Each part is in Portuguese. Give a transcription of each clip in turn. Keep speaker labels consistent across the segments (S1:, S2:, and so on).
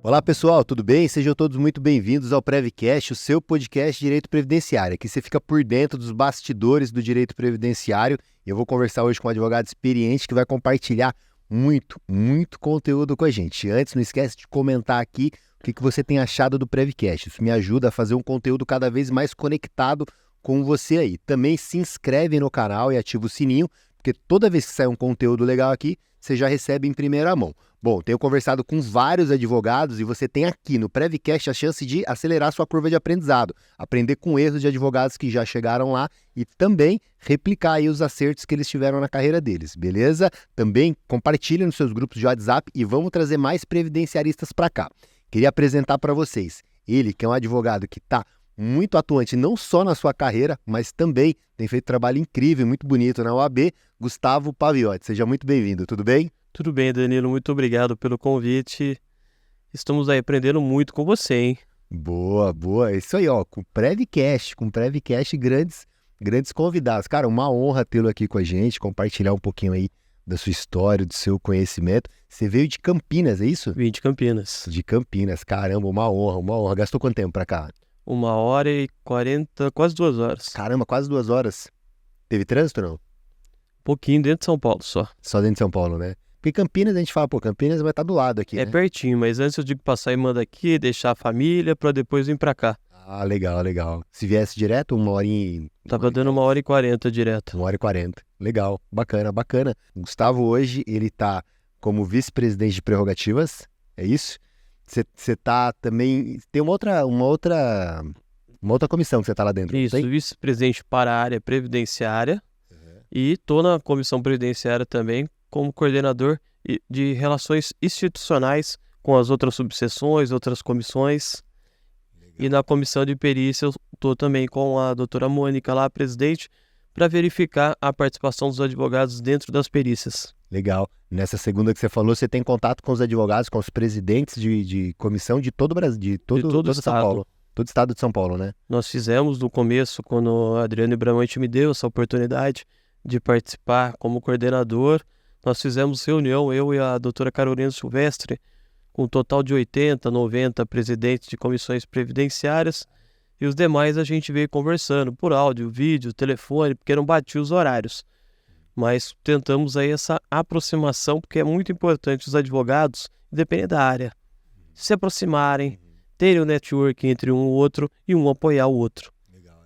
S1: Olá pessoal, tudo bem? Sejam todos muito bem-vindos ao Prevcast, o seu podcast de Direito Previdenciário. Aqui você fica por dentro dos bastidores do Direito Previdenciário e eu vou conversar hoje com um advogado experiente que vai compartilhar muito conteúdo com a gente. Antes, não esquece de comentar aqui o que você tem achado do Prevcast. Isso me ajuda a fazer um conteúdo cada vez mais conectado com você aí. Também se inscreve no canal e ativa o sininho, porque toda vez que sai um conteúdo legal aqui, você já recebe em primeira mão. Bom, tenho conversado com vários advogados e você tem aqui no Prevcast a chance de acelerar sua curva de aprendizado, aprender com erros de advogados que já chegaram lá e também replicar aí os acertos que eles tiveram na carreira deles, beleza? Também compartilhe nos seus grupos de WhatsApp e vamos trazer mais previdenciaristas para cá. Queria apresentar para vocês ele, que é um advogado que está muito atuante não só na sua carreira, mas também tem feito trabalho incrível, muito bonito na OAB, Gustavo Paviotti. Seja muito bem-vindo, tudo bem?
S2: Tudo bem, Danilo, muito obrigado pelo convite. Estamos aí aprendendo muito com você, hein?
S1: Boa, é isso aí, ó, com Prevcast grandes convidados. Cara, uma honra tê-lo aqui com a gente, compartilhar um pouquinho aí da sua história, do seu conhecimento. Você veio de Campinas, é isso?
S2: Vim de Campinas.
S1: De Campinas, caramba, uma honra. Gastou quanto tempo pra cá?
S2: 1h40, quase 2 horas.
S1: Caramba, quase 2 horas. Teve trânsito ou não?
S2: Um pouquinho dentro de São Paulo só.
S1: Só dentro de São Paulo, né? Porque Campinas, a gente fala, Campinas vai estar do lado aqui,
S2: né? É pertinho, mas antes eu digo passar e manda aqui, deixar a família pra depois vir pra cá.
S1: Ah, legal. Se viesse direto, 1h...
S2: Tava dando 1h40 direto.
S1: 1h40. Legal, bacana. O Gustavo hoje, ele tá como vice-presidente de prerrogativas, é isso? Você tá também... Tem uma outra comissão que você tá lá dentro,
S2: isso, vice-presidente para a área previdenciária. E tô na comissão previdenciária também como coordenador de relações institucionais com as outras subseções, outras comissões. Legal. E na comissão de perícia eu tô também com a doutora Mônica lá, presidente, para verificar a participação dos advogados dentro das perícias.
S1: Legal. Nessa segunda que você falou, você tem contato com os advogados, com os presidentes de comissão de todo o Brasil, de todo São Paulo. Todo o estado de São Paulo, né?
S2: Nós fizemos no começo, quando o Adriano Bramante me deu essa oportunidade de participar como coordenador, nós fizemos reunião, eu e a doutora Carolina Silvestre, com um total de 80, 90 presidentes de comissões previdenciárias, e os demais a gente veio conversando por áudio, vídeo, telefone, porque não batia os horários. Mas tentamos aí essa aproximação, porque é muito importante os advogados, independente da área, se aproximarem, terem o network entre um e o outro e um apoiar o outro.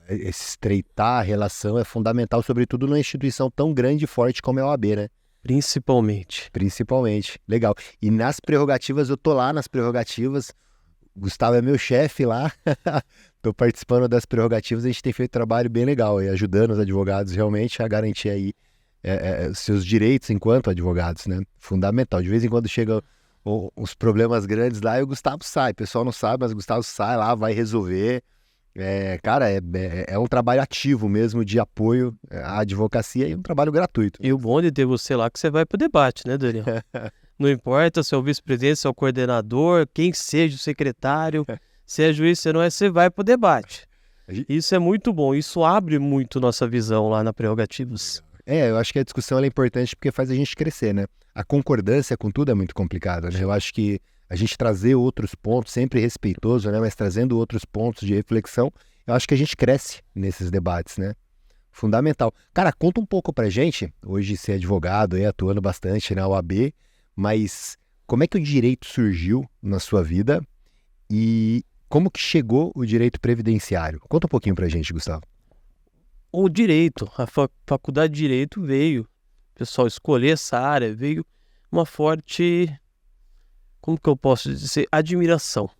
S1: Estreitar a relação é fundamental, sobretudo numa instituição tão grande e forte como é a OAB, né? Principalmente. Legal. E nas prerrogativas, eu tô lá nas prerrogativas, Gustavo é meu chefe lá, tô participando das prerrogativas, a gente tem feito um trabalho bem legal e ajudando os advogados realmente a garantir aí seus direitos enquanto advogados, né? Fundamental. De vez em quando chegam os problemas grandes lá e o Gustavo sai. O pessoal não sabe, mas o Gustavo sai lá, vai resolver. Cara, é um trabalho ativo mesmo de apoio à advocacia e um trabalho gratuito.
S2: E o bom de ter você lá é que você vai pro debate, né, Daniel? Não importa se é o vice-presidente, se é o coordenador, quem seja o secretário, se é juiz, se não é, você vai pro debate. Isso é muito bom, isso abre muito nossa visão lá na Prerrogativas.
S1: Eu acho que a discussão ela é importante porque faz a gente crescer, né? A concordância com tudo é muito complicada, né? Eu acho que a gente trazer outros pontos, sempre respeitoso, né? Mas trazendo outros pontos de reflexão, eu acho que a gente cresce nesses debates, né? Fundamental. Cara, conta um pouco pra gente, hoje você é advogado, aí, atuando bastante na OAB, mas como é que o direito surgiu na sua vida e como que chegou o direito previdenciário? Conta um pouquinho pra gente, Gustavo.
S2: O direito, a faculdade de direito veio, o pessoal escolher essa área, veio uma forte... Como que eu posso dizer? Admiração.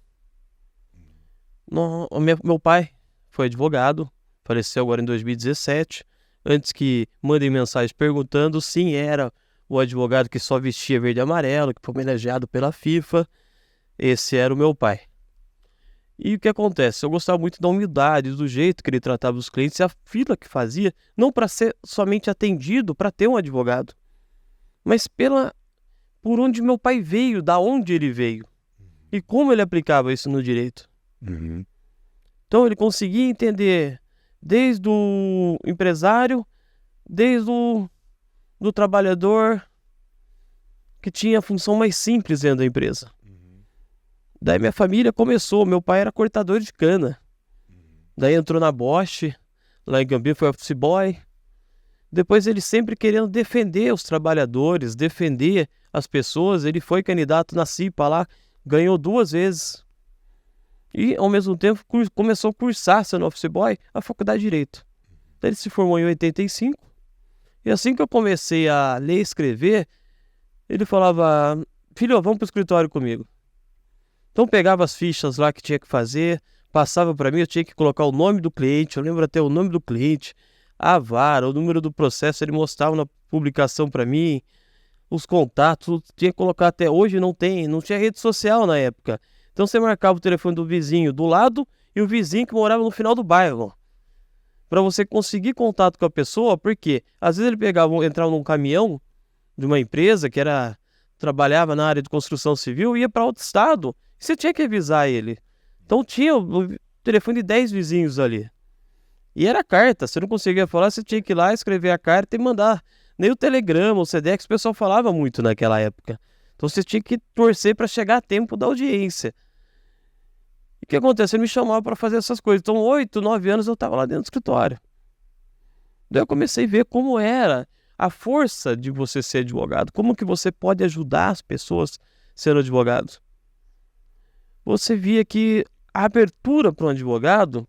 S2: Meu pai foi advogado, faleceu agora em 2017. Antes que mandem mensagens perguntando, sim, era o advogado que só vestia verde e amarelo, que foi homenageado pela FIFA. Esse era o meu pai. E o que acontece? Eu gostava muito da humildade, do jeito que ele tratava os clientes e a fila que fazia, não para ser somente atendido, para ter um advogado. mas por onde meu pai veio, da onde ele veio e como ele aplicava isso no direito. Então ele conseguia entender desde o empresário, desde do trabalhador que tinha a função mais simples dentro da empresa. Daí minha família começou, meu pai era cortador de cana. Daí entrou na Bosch, lá em Campinas foi office boy. Depois ele sempre querendo defender os trabalhadores, defender as pessoas, ele foi candidato na CIPA lá, ganhou 2 vezes. E ao mesmo tempo começou a cursar, sendo office boy, a faculdade de Direito. Daí ele se formou em 85. E assim que eu comecei a ler e escrever, ele falava: filho, vamos para o escritório comigo. Então pegava as fichas lá que tinha que fazer, passava para mim, eu tinha que colocar o nome do cliente, eu lembro até o nome do cliente, a vara, o número do processo, ele mostrava na publicação para mim, os contatos, tinha que colocar. Até hoje não tinha rede social na época. Então você marcava o telefone do vizinho do lado e o vizinho que morava no final do bairro, para você conseguir contato com a pessoa, porque às vezes ele entrava num caminhão de uma empresa que trabalhava na área de construção civil e ia para outro estado. Você tinha que avisar ele. Então tinha o telefone de 10 vizinhos ali. E era carta, você não conseguia falar, você tinha que ir lá, escrever a carta e mandar. Nem o telegrama, o Sedex, o pessoal falava muito naquela época. Então você tinha que torcer para chegar a tempo da audiência. E o que aconteceu? Ele me chamava para fazer essas coisas. Então 8, 9 anos eu estava lá dentro do escritório. Daí eu comecei a ver como era a força de você ser advogado. Como que você pode ajudar as pessoas sendo advogado. Você via que a abertura para um advogado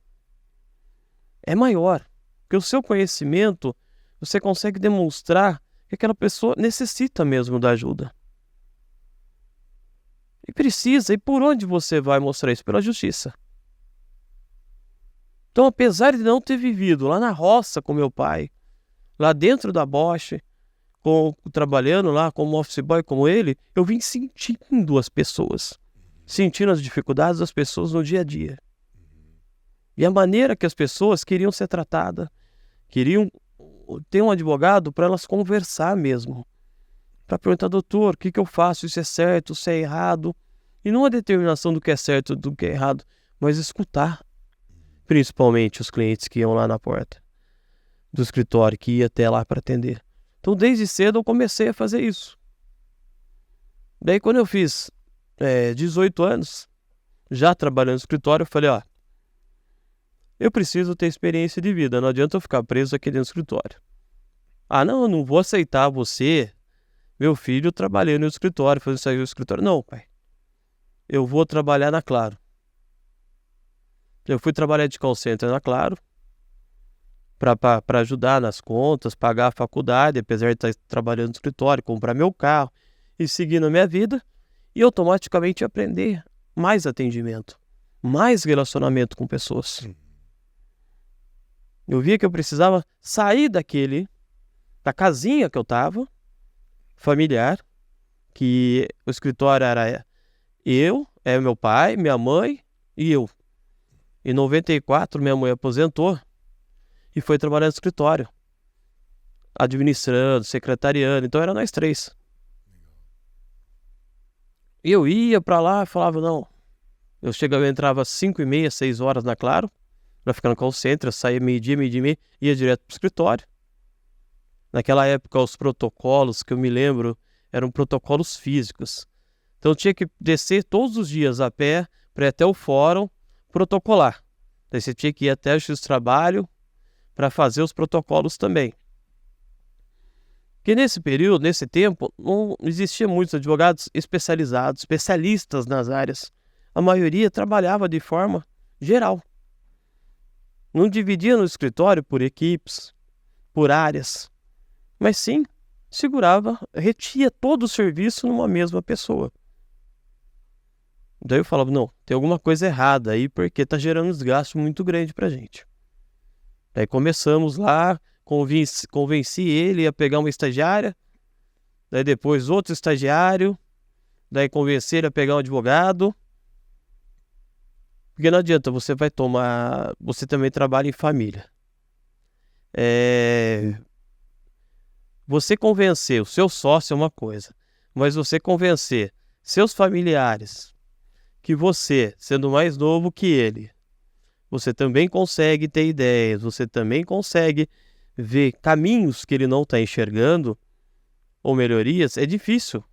S2: é maior. Porque o seu conhecimento, você consegue demonstrar que aquela pessoa necessita mesmo da ajuda. E precisa. E por onde você vai mostrar isso? Pela justiça. Então, apesar de não ter vivido lá na roça com meu pai, lá dentro da Bosch, trabalhando lá como office boy como ele, eu vim sentindo as pessoas. Sentindo as dificuldades das pessoas no dia a dia. E a maneira que as pessoas queriam ser tratadas. Queriam ter um advogado para elas conversar mesmo. Para perguntar: doutor, o que eu faço? Isso é certo, isso é errado? E não a determinação do que é certo, do que é errado, mas escutar. Principalmente os clientes que iam lá na porta do escritório, que ia até lá para atender. Então desde cedo eu comecei a fazer isso. Daí quando eu fiz 18 anos, já trabalhando no escritório, eu falei: eu preciso ter experiência de vida, não adianta eu ficar preso aqui dentro do escritório. Não, eu não vou aceitar você, meu filho, trabalhando no escritório, fazendo isso aí no escritório. Não, pai. Eu vou trabalhar na Claro. Eu fui trabalhar de call center na Claro, para ajudar nas contas, pagar a faculdade, apesar de estar trabalhando no escritório, comprar meu carro e seguir na minha vida, e automaticamente aprender mais atendimento, mais relacionamento com pessoas. Eu via que eu precisava sair da casinha que eu estava, familiar, que o escritório era meu pai, minha mãe e eu. Em 94, minha mãe aposentou e foi trabalhar no escritório, administrando, secretariando. Então era nós 3. E eu ia para lá e falava: não. Eu entrava às 5h30, 6 horas na Claro, para ficar no call center, saía meio-dia e meia, ia direto para o escritório. Naquela época, os protocolos que eu me lembro eram protocolos físicos. Então eu tinha que descer todos os dias a pé para ir até o fórum protocolar. Daí você tinha que ir até o Justiça do Trabalho para fazer os protocolos também. Porque nesse período, nesse tempo, não existia muitos advogados especializados, especialistas nas áreas. A maioria trabalhava de forma geral. Não dividia no escritório por equipes, por áreas, mas sim retia todo o serviço numa mesma pessoa. Daí eu falava: não, tem alguma coisa errada aí, porque está gerando um desgaste muito grande para a gente. Daí começamos lá, convenci ele a pegar uma estagiária, daí depois outro estagiário, daí convenci ele a pegar um advogado. Porque não adianta, você também trabalha em família. você convencer o seu sócio é uma coisa, mas você convencer seus familiares que você, sendo mais novo que ele, você também consegue ter ideias, você também consegue ver caminhos que ele não está enxergando, ou melhorias, é difícil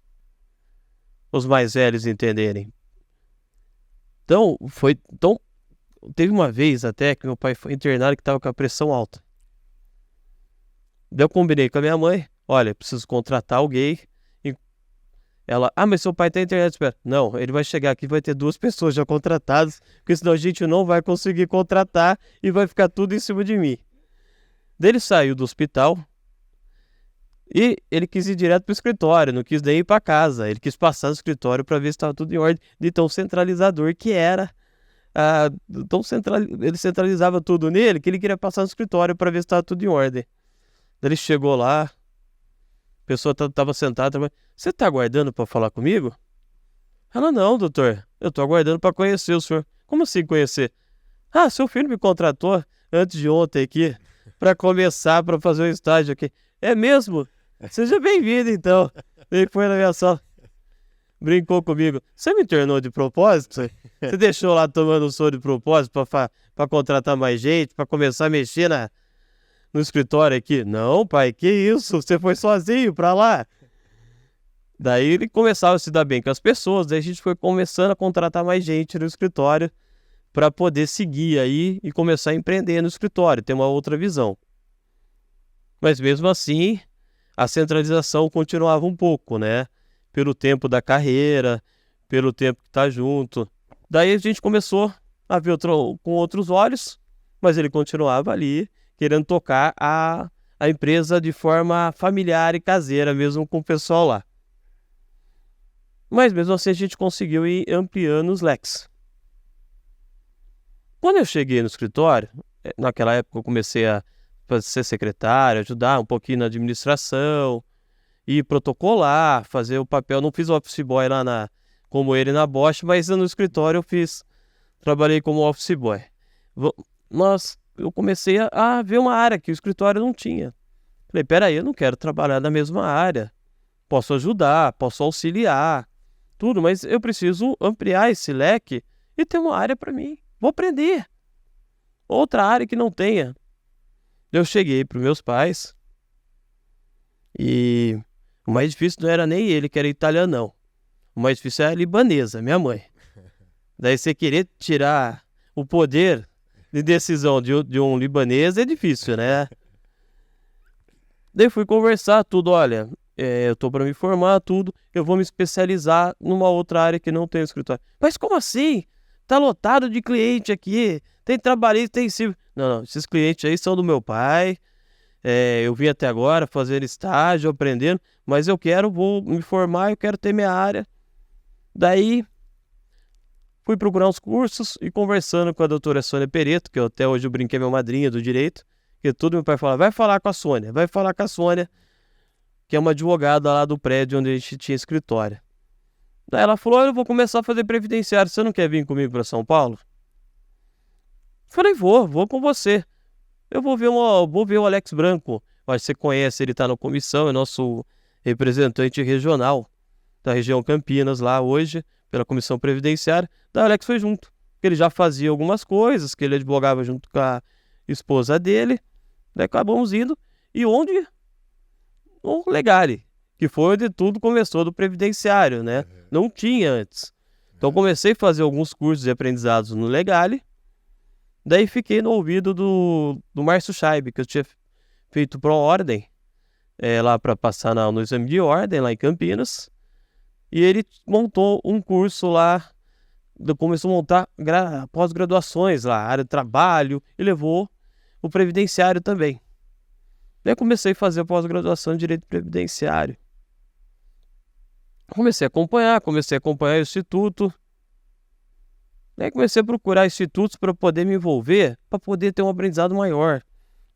S2: os mais velhos entenderem. Então, teve uma vez até que meu pai foi internado que estava com a pressão alta. Daí eu combinei com a minha mãe, olha, preciso contratar alguém. E ela, mas seu pai está internado, espera. Não, ele vai chegar aqui, vai ter 2 pessoas já contratadas, porque senão a gente não vai conseguir contratar e vai ficar tudo em cima de mim. Daí ele saiu do hospital e ele quis ir direto para o escritório, não quis nem ir para casa. Ele quis passar no escritório para ver se estava tudo em ordem, de tão centralizador que era. Ele centralizava tudo nele, que ele queria passar no escritório para ver se estava tudo em ordem. Daí ele chegou lá, a pessoa estava sentada, você está aguardando para falar comigo? Ela, não, doutor, eu estou aguardando para conhecer o senhor. Como assim conhecer? Seu filho me contratou antes de ontem aqui, para começar, para fazer um estágio aqui. É mesmo? Seja bem-vindo, então. Ele foi na minha sala, brincou comigo. Você me internou de propósito? Você deixou lá tomando um soro de propósito para contratar mais gente, para começar a mexer no escritório aqui? Não, pai, que isso? Você foi sozinho para lá? Daí ele começava a se dar bem com as pessoas, daí a gente foi começando a contratar mais gente no escritório para poder seguir aí e começar a empreender no escritório, ter uma outra visão. Mas mesmo assim, a centralização continuava um pouco, né? Pelo tempo da carreira, pelo tempo que está junto. Daí a gente começou a ver com outros olhos, mas ele continuava ali, querendo tocar a empresa de forma familiar e caseira, mesmo com o pessoal lá. Mas mesmo assim a gente conseguiu ir ampliando os leques. Quando eu cheguei no escritório, naquela época eu comecei a ser secretário, ajudar um pouquinho na administração, ir protocolar, fazer o papel. Não fiz office boy lá como ele na Bosch, mas no escritório trabalhei como office boy. Eu comecei a ver uma área que o escritório não tinha. Falei, peraí, eu não quero trabalhar na mesma área. Posso ajudar, posso auxiliar, tudo, mas eu preciso ampliar esse leque e ter uma área para mim. Vou aprender. Outra área que não tenha. Eu cheguei para os meus pais e o mais difícil não era nem ele, que era italiano, não. O mais difícil era a libanesa, minha mãe. Daí você querer tirar o poder de decisão de um libanês é difícil, né? Daí fui conversar tudo, olha, eu tô para me formar, tudo, eu vou me especializar numa outra área que não tem escritório. Mas como assim? Tá lotado de cliente aqui, tem trabalhista, tem civil. Não, esses clientes aí são do meu pai, eu vim até agora fazendo estágio, aprendendo, mas vou me formar, eu quero ter minha área. Daí, fui procurar uns cursos e conversando com a doutora Sônia Pereto, que até hoje eu brinquei minha madrinha do direito, que tudo meu pai falava, vai falar com a Sônia, que é uma advogada lá do prédio onde a gente tinha escritório. Daí ela falou, eu vou começar a fazer previdenciário, você não quer vir comigo para São Paulo? Falei, vou com você. Eu vou ver o Alex Branco, acho que você conhece, ele está na comissão, é nosso representante regional da região Campinas lá hoje, pela comissão previdenciária. Daí o Alex foi junto, porque ele já fazia algumas coisas, que ele advogava junto com a esposa dele. Daí acabamos indo, e onde? O Legale, que foi onde tudo começou do previdenciário, né? Não tinha antes. Então comecei a fazer alguns cursos de aprendizados no Legale, daí fiquei no ouvido do Márcio Scheib, que eu tinha feito pró-ordem, lá para passar no exame de ordem, lá em Campinas, e ele montou um curso lá, começou a montar pós-graduações lá, área de trabalho, e levou o previdenciário também. Daí comecei a fazer a pós-graduação em Direito Previdenciário. Comecei a acompanhar o Instituto. Daí comecei a procurar institutos para poder me envolver, para poder ter um aprendizado maior,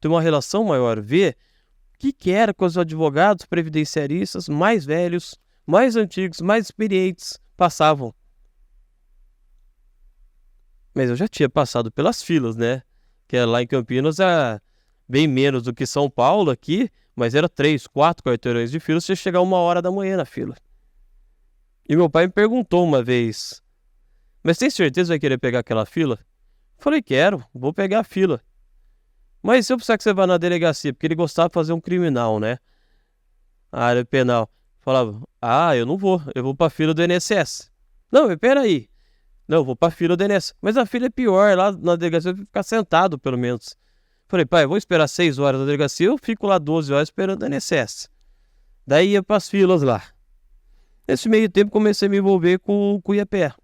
S2: ter uma relação maior, ver o que era que os advogados previdenciaristas mais velhos, mais antigos, mais experientes passavam. Mas eu já tinha passado pelas filas, né? Que lá em Campinas bem menos do que São Paulo aqui, mas era 3, 4 quarteirões de fila, você ia chegar 1h da manhã na fila. E meu pai me perguntou uma vez, mas tem certeza que vai querer pegar aquela fila? Falei, quero, vou pegar a fila. Mas se eu precisar que você vá na delegacia, porque ele gostava de fazer um criminal, né? A área penal. Falava, eu não vou, eu vou pra fila do INSS. Não, mas peraí. Não, eu vou pra fila do INSS. Mas a fila é pior, lá na delegacia eu vou ficar sentado, pelo menos. Falei, pai, eu vou esperar 6 horas na delegacia, eu fico lá 12 horas esperando o INSS. Daí ia pras filas lá. Nesse meio tempo comecei a me envolver com o IAPE.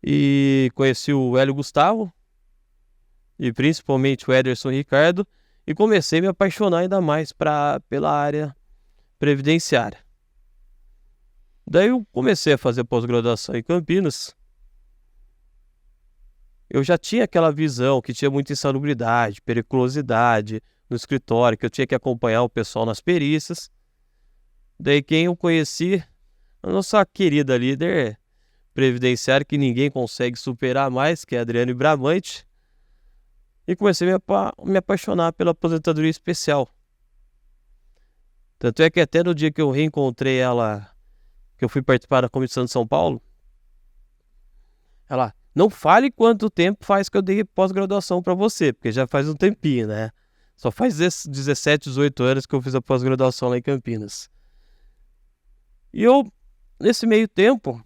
S2: E conheci o Hélio Gustavo, e principalmente o Ederson Ricardo, e comecei a me apaixonar ainda mais pela área previdenciária. Daí eu comecei a fazer pós-graduação em Campinas. Eu já tinha aquela visão que tinha muita insalubridade, periculosidade no escritório, que eu tinha que acompanhar o pessoal nas perícias. Daí quem eu conheci, a nossa querida líder previdenciária, que ninguém consegue superar mais, que é a Adriane Bramante, e comecei a me apaixonar pela aposentadoria especial. Tanto é que até no dia que eu reencontrei ela, que eu fui participar da Comissão de São Paulo, ela, não fale quanto tempo faz que eu dei pós-graduação para você, porque já faz um tempinho, né? Só faz 17, 18 anos que eu fiz a pós-graduação lá em Campinas. E eu, nesse meio tempo,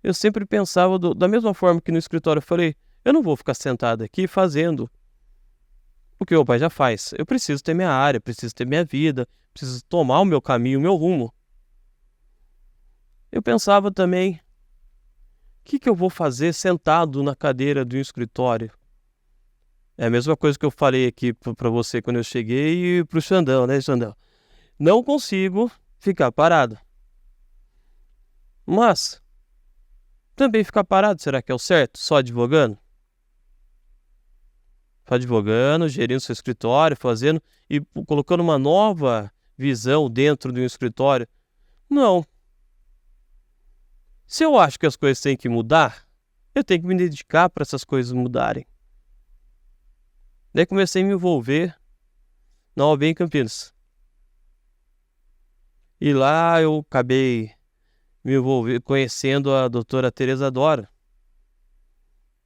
S2: eu sempre pensava da mesma forma que no escritório eu falei, eu não vou ficar sentado aqui fazendo o que meu pai já faz. Eu preciso ter minha área, preciso ter minha vida, preciso tomar o meu caminho, o meu rumo. Eu pensava também, o que eu vou fazer sentado na cadeira do escritório? É a mesma coisa que eu falei aqui para você quando eu cheguei e para o Xandão, né, Xandão? Não consigo ficar parado. Mas, também ficar parado, será que é o certo? Só advogando? Só advogando, gerindo seu escritório, fazendo e colocando uma nova visão dentro de um escritório? Não. Se eu acho que as coisas têm que mudar, eu tenho que me dedicar para essas coisas mudarem. Daí comecei a me envolver na OAB em Campinas. E lá eu acabei me envolver, conhecendo a doutora Tereza Dora,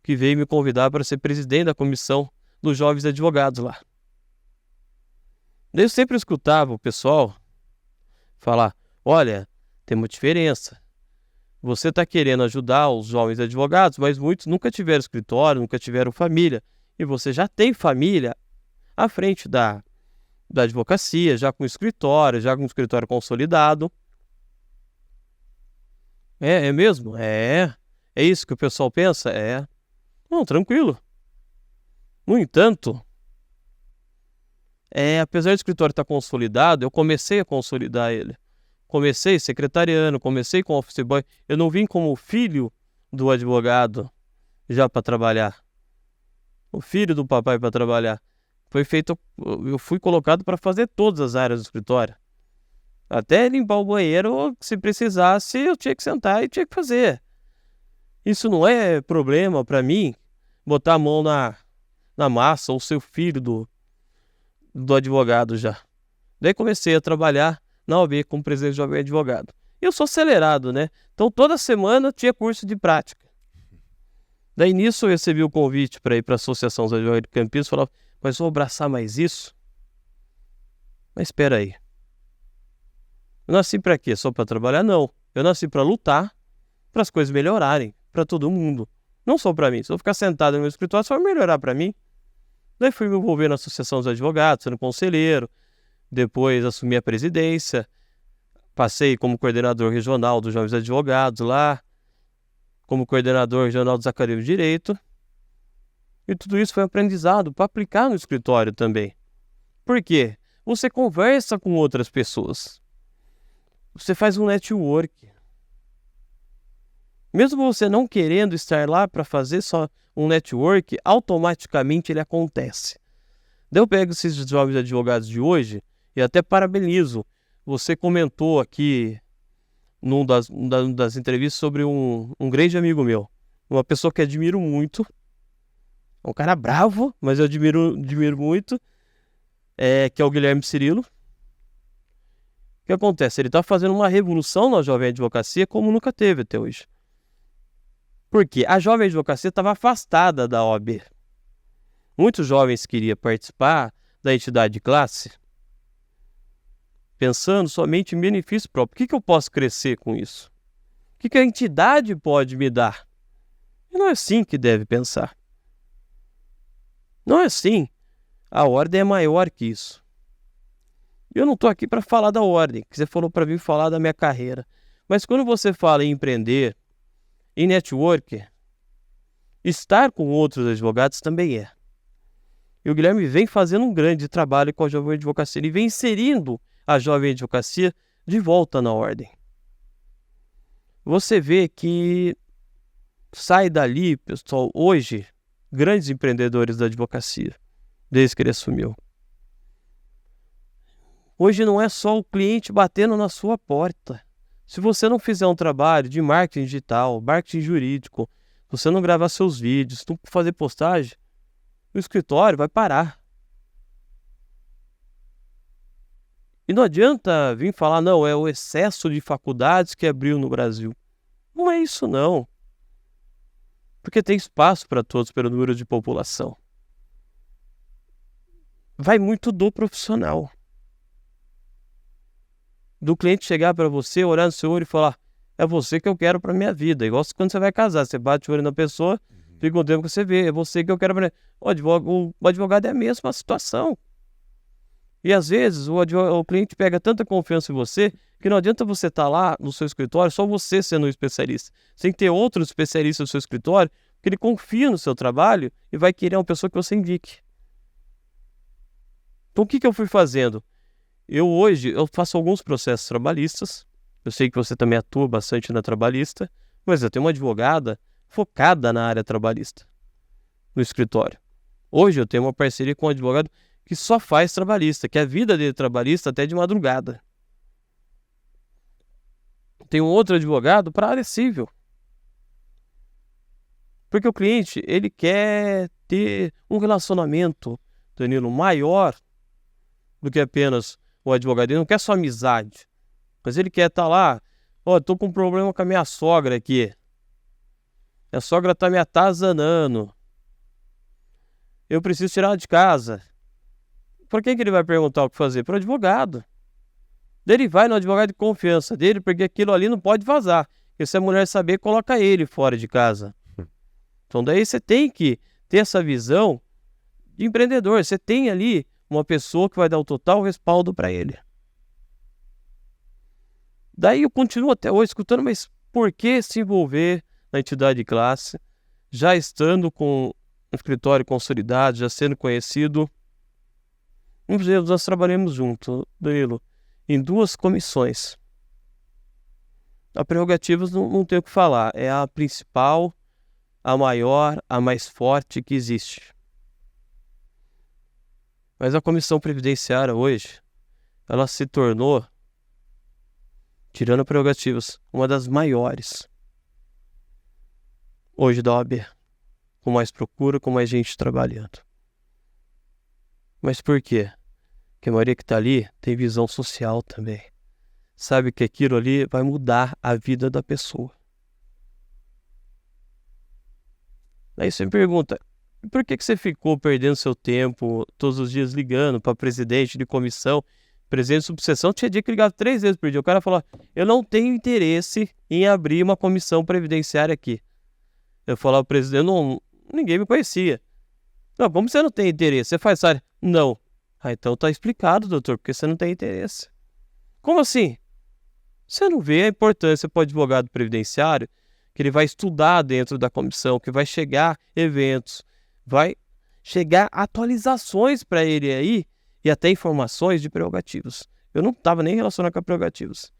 S2: que veio me convidar para ser presidente da comissão dos jovens advogados lá. Daí eu sempre escutava o pessoal falar, olha, tem uma diferença. Você está querendo ajudar os jovens advogados, mas muitos nunca tiveram escritório, nunca tiveram família. E você já tem família à frente da advocacia, já com um escritório consolidado. É mesmo? É isso que o pessoal pensa? É. Não, tranquilo. No entanto, apesar do escritório estar consolidado, eu comecei a consolidar ele. Comecei secretariando, comecei com office boy. Eu não vim como filho do advogado já para trabalhar. O filho do papai para trabalhar. Eu fui colocado para fazer todas as áreas do escritório. Até limpar o banheiro, se precisasse, eu tinha que sentar e tinha que fazer. Isso não é problema para mim, botar a mão na massa ou ser o filho do advogado já. Daí comecei a trabalhar na OAB como presidente de jovem advogado. Eu sou acelerado, né? Então toda semana tinha curso de prática. Daí nisso eu recebi o convite para ir para a Associação dos Advogados de Campinas e falava, mas vou abraçar mais isso? Mas espera aí. Eu nasci para quê? Só para trabalhar? Não. Eu nasci para lutar, para as coisas melhorarem, para todo mundo. Não só para mim. Se eu ficar sentado no meu escritório, só vai melhorar para mim. Daí fui me envolver na Associação dos Advogados, sendo conselheiro. Depois assumi a presidência. Passei como coordenador regional dos Jovens Advogados lá. Como coordenador regional dos Acadêmicos de Direito. E tudo isso foi aprendizado para aplicar no escritório também. Por quê? Você conversa com outras pessoas. Você faz um network. Mesmo você não querendo estar lá para fazer só um network, automaticamente ele acontece. Daí eu pego esses jovens advogados de hoje e até parabenizo. Você comentou aqui numa das entrevistas sobre um grande amigo meu. Uma pessoa que admiro muito. É um cara bravo, mas eu admiro muito, que é o Guilherme Cirilo. O que acontece? Ele está fazendo uma revolução na jovem advocacia como nunca teve até hoje. Por quê? A jovem advocacia estava afastada da OAB. Muitos jovens queriam participar da entidade de classe pensando somente em benefício próprio. O que eu posso crescer com isso? O que a entidade pode me dar? E não é assim que deve pensar. Não é assim. A ordem é maior que isso. Eu não estou aqui para falar da ordem, que você falou para mim falar da minha carreira. Mas quando você fala em empreender, em network, estar com outros advogados também é. E o Guilherme vem fazendo um grande trabalho com a jovem advocacia. Ele vem inserindo a jovem advocacia de volta na ordem. Você vê que sai dali, pessoal, hoje, grandes empreendedores da advocacia, desde que ele assumiu. Hoje não é só o cliente batendo na sua porta. Se você não fizer um trabalho de marketing digital, marketing jurídico, se você não gravar seus vídeos, não fazer postagem, o escritório vai parar. E não adianta vir falar, não, é o excesso de faculdades que abriu no Brasil. Não é isso, não. Porque tem espaço para todos pelo número de população. Vai muito do profissional. Do cliente chegar para você, olhar no seu olho e falar, é você que eu quero para minha vida. Igual quando você vai casar, você bate o olho na pessoa, fica um tempo que você vê, é você que eu quero para o advogado é a mesma situação. E às vezes o cliente pega tanta confiança em você que não adianta você estar lá no seu escritório, só você sendo um especialista. Você tem que ter outros especialistas no seu escritório, porque ele confia no seu trabalho e vai querer uma pessoa que você indique. Então o que eu fui fazendo? Hoje eu faço alguns processos trabalhistas. Eu sei que você também atua bastante na trabalhista, mas eu tenho uma advogada focada na área trabalhista no escritório. Hoje eu tenho uma parceria com um advogado que só faz trabalhista, que a vida dele é trabalhista até de madrugada. Tem um outro advogado para área civil. Porque o cliente, ele quer ter um relacionamento, Danilo, maior do que apenas o advogado. Ele não quer só amizade, mas ele quer estar lá, tô com um problema com a minha sogra aqui. Minha sogra tá me atazanando. Eu preciso tirar ela de casa. Por quem que ele vai perguntar o que fazer? Para o advogado. Ele vai no advogado de confiança dele, porque aquilo ali não pode vazar. Porque se a mulher saber, coloca ele fora de casa. Então daí você tem que ter essa visão de empreendedor. Você tem ali uma pessoa que vai dar o total respaldo para ele. Daí eu continuo até hoje escutando, mas por que se envolver na entidade de classe, já estando com um escritório consolidado, já sendo conhecido? Nós trabalhamos juntos, Danilo, em 2 comissões. A prerrogativas não tem o que falar, é a principal, a maior, a mais forte que existe. Mas a comissão previdenciária hoje, ela se tornou, tirando prerrogativas, uma das maiores hoje da OAB, com mais procura, com mais gente trabalhando. Mas por quê? Porque a maioria que está ali tem visão social também. Sabe que aquilo ali vai mudar a vida da pessoa. Aí você me pergunta, por que você ficou perdendo seu tempo todos os dias ligando para presidente de comissão, presidente de subseção? Tinha dia que ligava 3 vezes por dia. O cara falou, eu não tenho interesse em abrir uma comissão previdenciária aqui. Eu falava, presidente, ninguém me conhecia. Não, como você não tem interesse? Você faz área? Não. Então tá explicado, doutor, porque você não tem interesse. Como assim? Você não vê a importância para o advogado previdenciário, que ele vai estudar dentro da comissão, que vai chegar eventos, vai chegar atualizações para ele aí e até informações de prerrogativas. Eu não estava nem relacionado com a prerrogativas.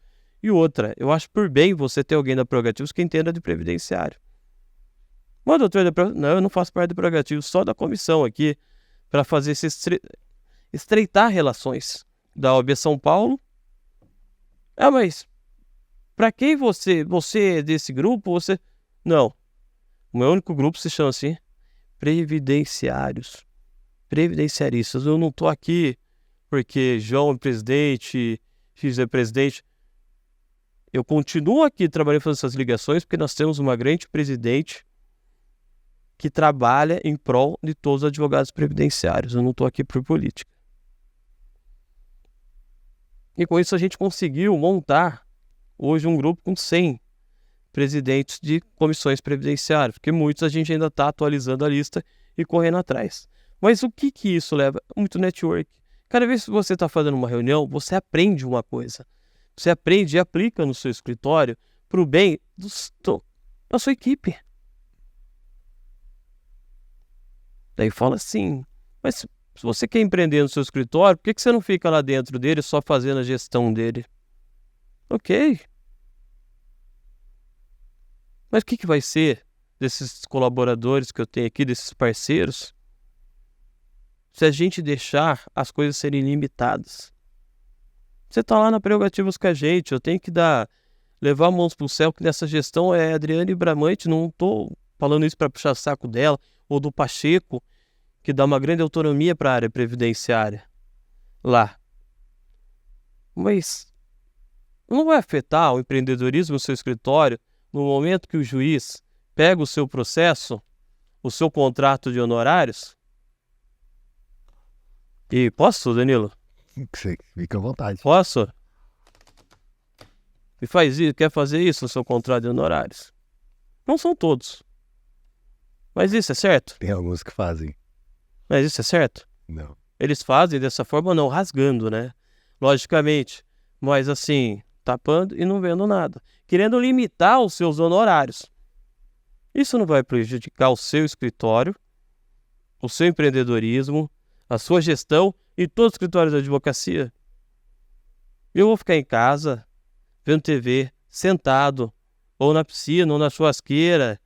S2: E outra, eu acho por bem você ter alguém da prerrogativas que entenda de previdenciário. Mas, doutor, não, eu não faço parte da prerrogativas, só da comissão aqui, para fazer esse estreitar relações da OAB São Paulo. Mas para quem você é desse grupo, você... Não, o meu único grupo se chama assim, previdenciários, previdenciaristas. Eu não estou aqui porque João é presidente, X é presidente. Eu continuo aqui trabalhando fazendo essas ligações porque nós temos uma grande presidente que trabalha em prol de todos os advogados previdenciários. Eu não estou aqui por política. E com isso a gente conseguiu montar hoje um grupo com 100 presidentes de comissões previdenciárias, porque muitos a gente ainda está atualizando a lista e correndo atrás. Mas o que isso leva? Muito network. Cada vez que você está fazendo uma reunião, você aprende uma coisa. Você aprende e aplica no seu escritório para o bem da sua equipe. Daí fala assim, mas se você quer empreender no seu escritório, por que você não fica lá dentro dele só fazendo a gestão dele? Ok. Mas o que vai ser desses colaboradores que eu tenho aqui, desses parceiros, se a gente deixar as coisas serem limitadas? Você está lá na prerrogativas com a gente, eu tenho que levar mãos para o céu, que nessa gestão é Adriane Bramante, não estou falando isso para puxar saco dela, ou do Pacheco, que dá uma grande autonomia para a área previdenciária lá. Mas não vai afetar o empreendedorismo no seu escritório no momento que o juiz pega o seu processo, o seu contrato de honorários? E posso, Danilo?
S1: Fica à vontade.
S2: Posso? E faz isso, quer fazer isso no seu contrato de honorários? Não são todos. Mas isso é certo?
S1: Tem alguns que fazem.
S2: Mas isso é certo?
S1: Não.
S2: Eles fazem dessa forma, não rasgando, né? Logicamente. Mas assim, tapando e não vendo nada. Querendo limitar os seus honorários. Isso não vai prejudicar o seu escritório, o seu empreendedorismo, a sua gestão e todos os escritórios da advocacia. Eu vou ficar em casa, vendo TV, sentado, ou na piscina, ou na churrasqueira.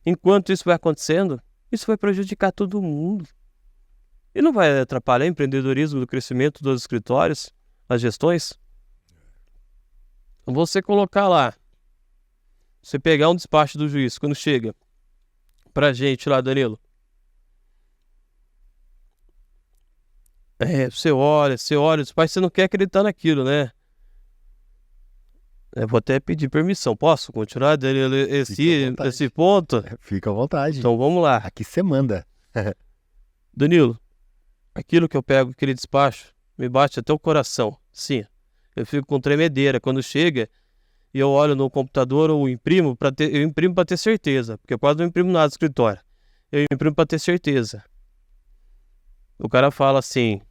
S2: Enquanto isso vai acontecendo, isso vai prejudicar todo mundo. E não vai atrapalhar o empreendedorismo do crescimento dos escritórios, as gestões. Você colocar lá, você pegar um despacho do juiz, quando chega pra gente lá, Danilo. Você olha, mas você não quer acreditar naquilo, né? Eu vou até pedir permissão. Posso continuar, Danilo, esse ponto?
S1: Fica à vontade.
S2: Então vamos lá.
S1: Aqui você manda.
S2: Danilo, aquilo que eu pego, aquele despacho, me bate até o coração. Sim, eu fico com tremedeira quando chega e eu olho no computador ou imprimo para ter certeza, porque eu quase não imprimo nada no escritório. Eu imprimo para ter certeza. O cara fala assim,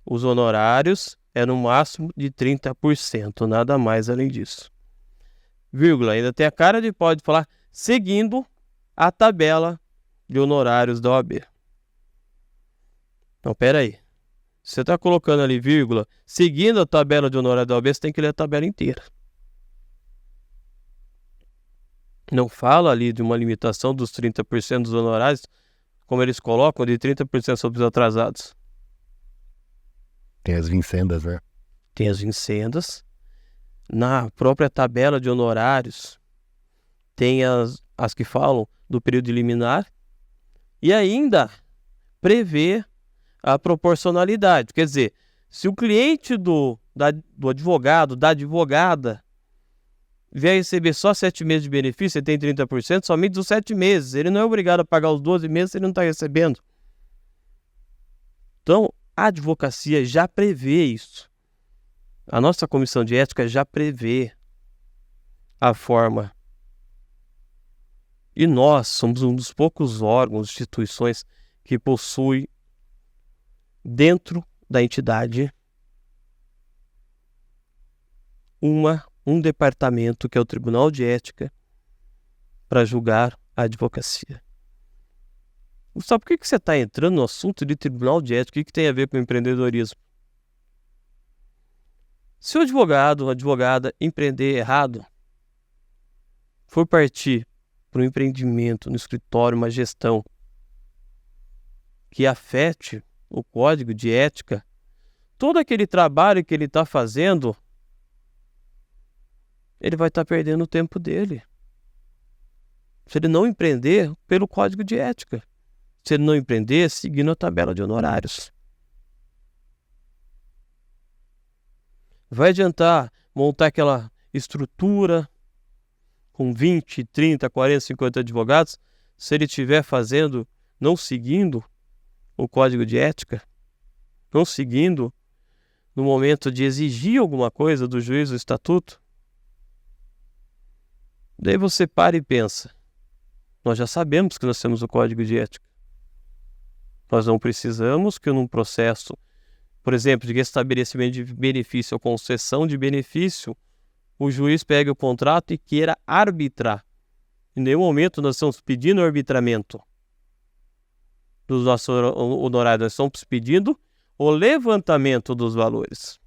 S2: os honorários é no máximo de 30%, nada mais além disso. Vírgula, ainda tem a cara de pode falar, seguindo a tabela de honorários da OAB. Então, peraí. Se você está colocando ali vírgula, seguindo a tabela de honorários da OAB, você tem que ler a tabela inteira. Não fala ali de uma limitação dos 30% dos honorários, como eles colocam, de 30% sobre os atrasados.
S1: Tem as vincendas, né?
S2: Tem as vincendas. Na própria tabela de honorários, tem as que falam do período liminar. E ainda prevê a proporcionalidade. Quer dizer, se o cliente do advogado, da advogada, vier receber só 7 meses de benefício, ele tem 30%, somente dos 7 meses. Ele não é obrigado a pagar os 12 meses se ele não está recebendo. Então, a advocacia já prevê isso. A nossa comissão de ética já prevê a forma. E nós somos um dos poucos órgãos, instituições que possui dentro da entidade um departamento que é o Tribunal de Ética para julgar a advocacia. Sabe por que você está entrando no assunto de Tribunal de Ética? O que tem a ver com empreendedorismo? Se o advogado ou advogada empreender errado, for partir para um empreendimento no escritório, uma gestão que afete o código de ética, todo aquele trabalho que ele está fazendo, ele vai estar perdendo o tempo dele. Se ele não empreender, pelo código de ética. Se ele não empreender, seguindo a tabela de honorários. Vai adiantar montar aquela estrutura com 20, 30, 40, 50 advogados, se ele estiver fazendo, não seguindo o código de ética, não seguindo no momento de exigir alguma coisa do juiz do estatuto? Daí você para e pensa, nós já sabemos que nós temos o código de ética. Nós não precisamos que num processo, por exemplo, de estabelecimento de benefício ou concessão de benefício, o juiz pegue o contrato e queira arbitrar. Em nenhum momento nós estamos pedindo arbitramento dos nossos honorários, nós estamos pedindo o levantamento dos valores.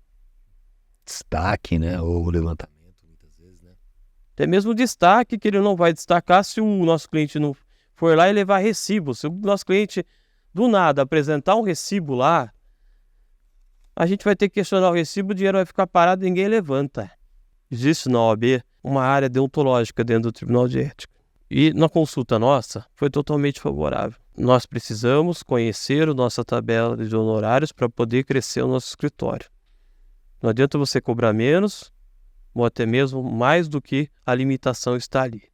S1: Destaque, né? Ou levantamento, muitas vezes, né?
S2: Até mesmo destaque que ele não vai destacar se o nosso cliente não for lá e levar recibo. Se o nosso cliente, do nada, apresentar um recibo lá, a gente vai ter que questionar o recibo, o dinheiro vai ficar parado e ninguém levanta. Existe na OAB uma área deontológica dentro do Tribunal de Ética. E na consulta nossa, foi totalmente favorável. Nós precisamos conhecer a nossa tabela de honorários para poder crescer o nosso escritório. Não adianta você cobrar menos, ou até mesmo mais do que a limitação está ali.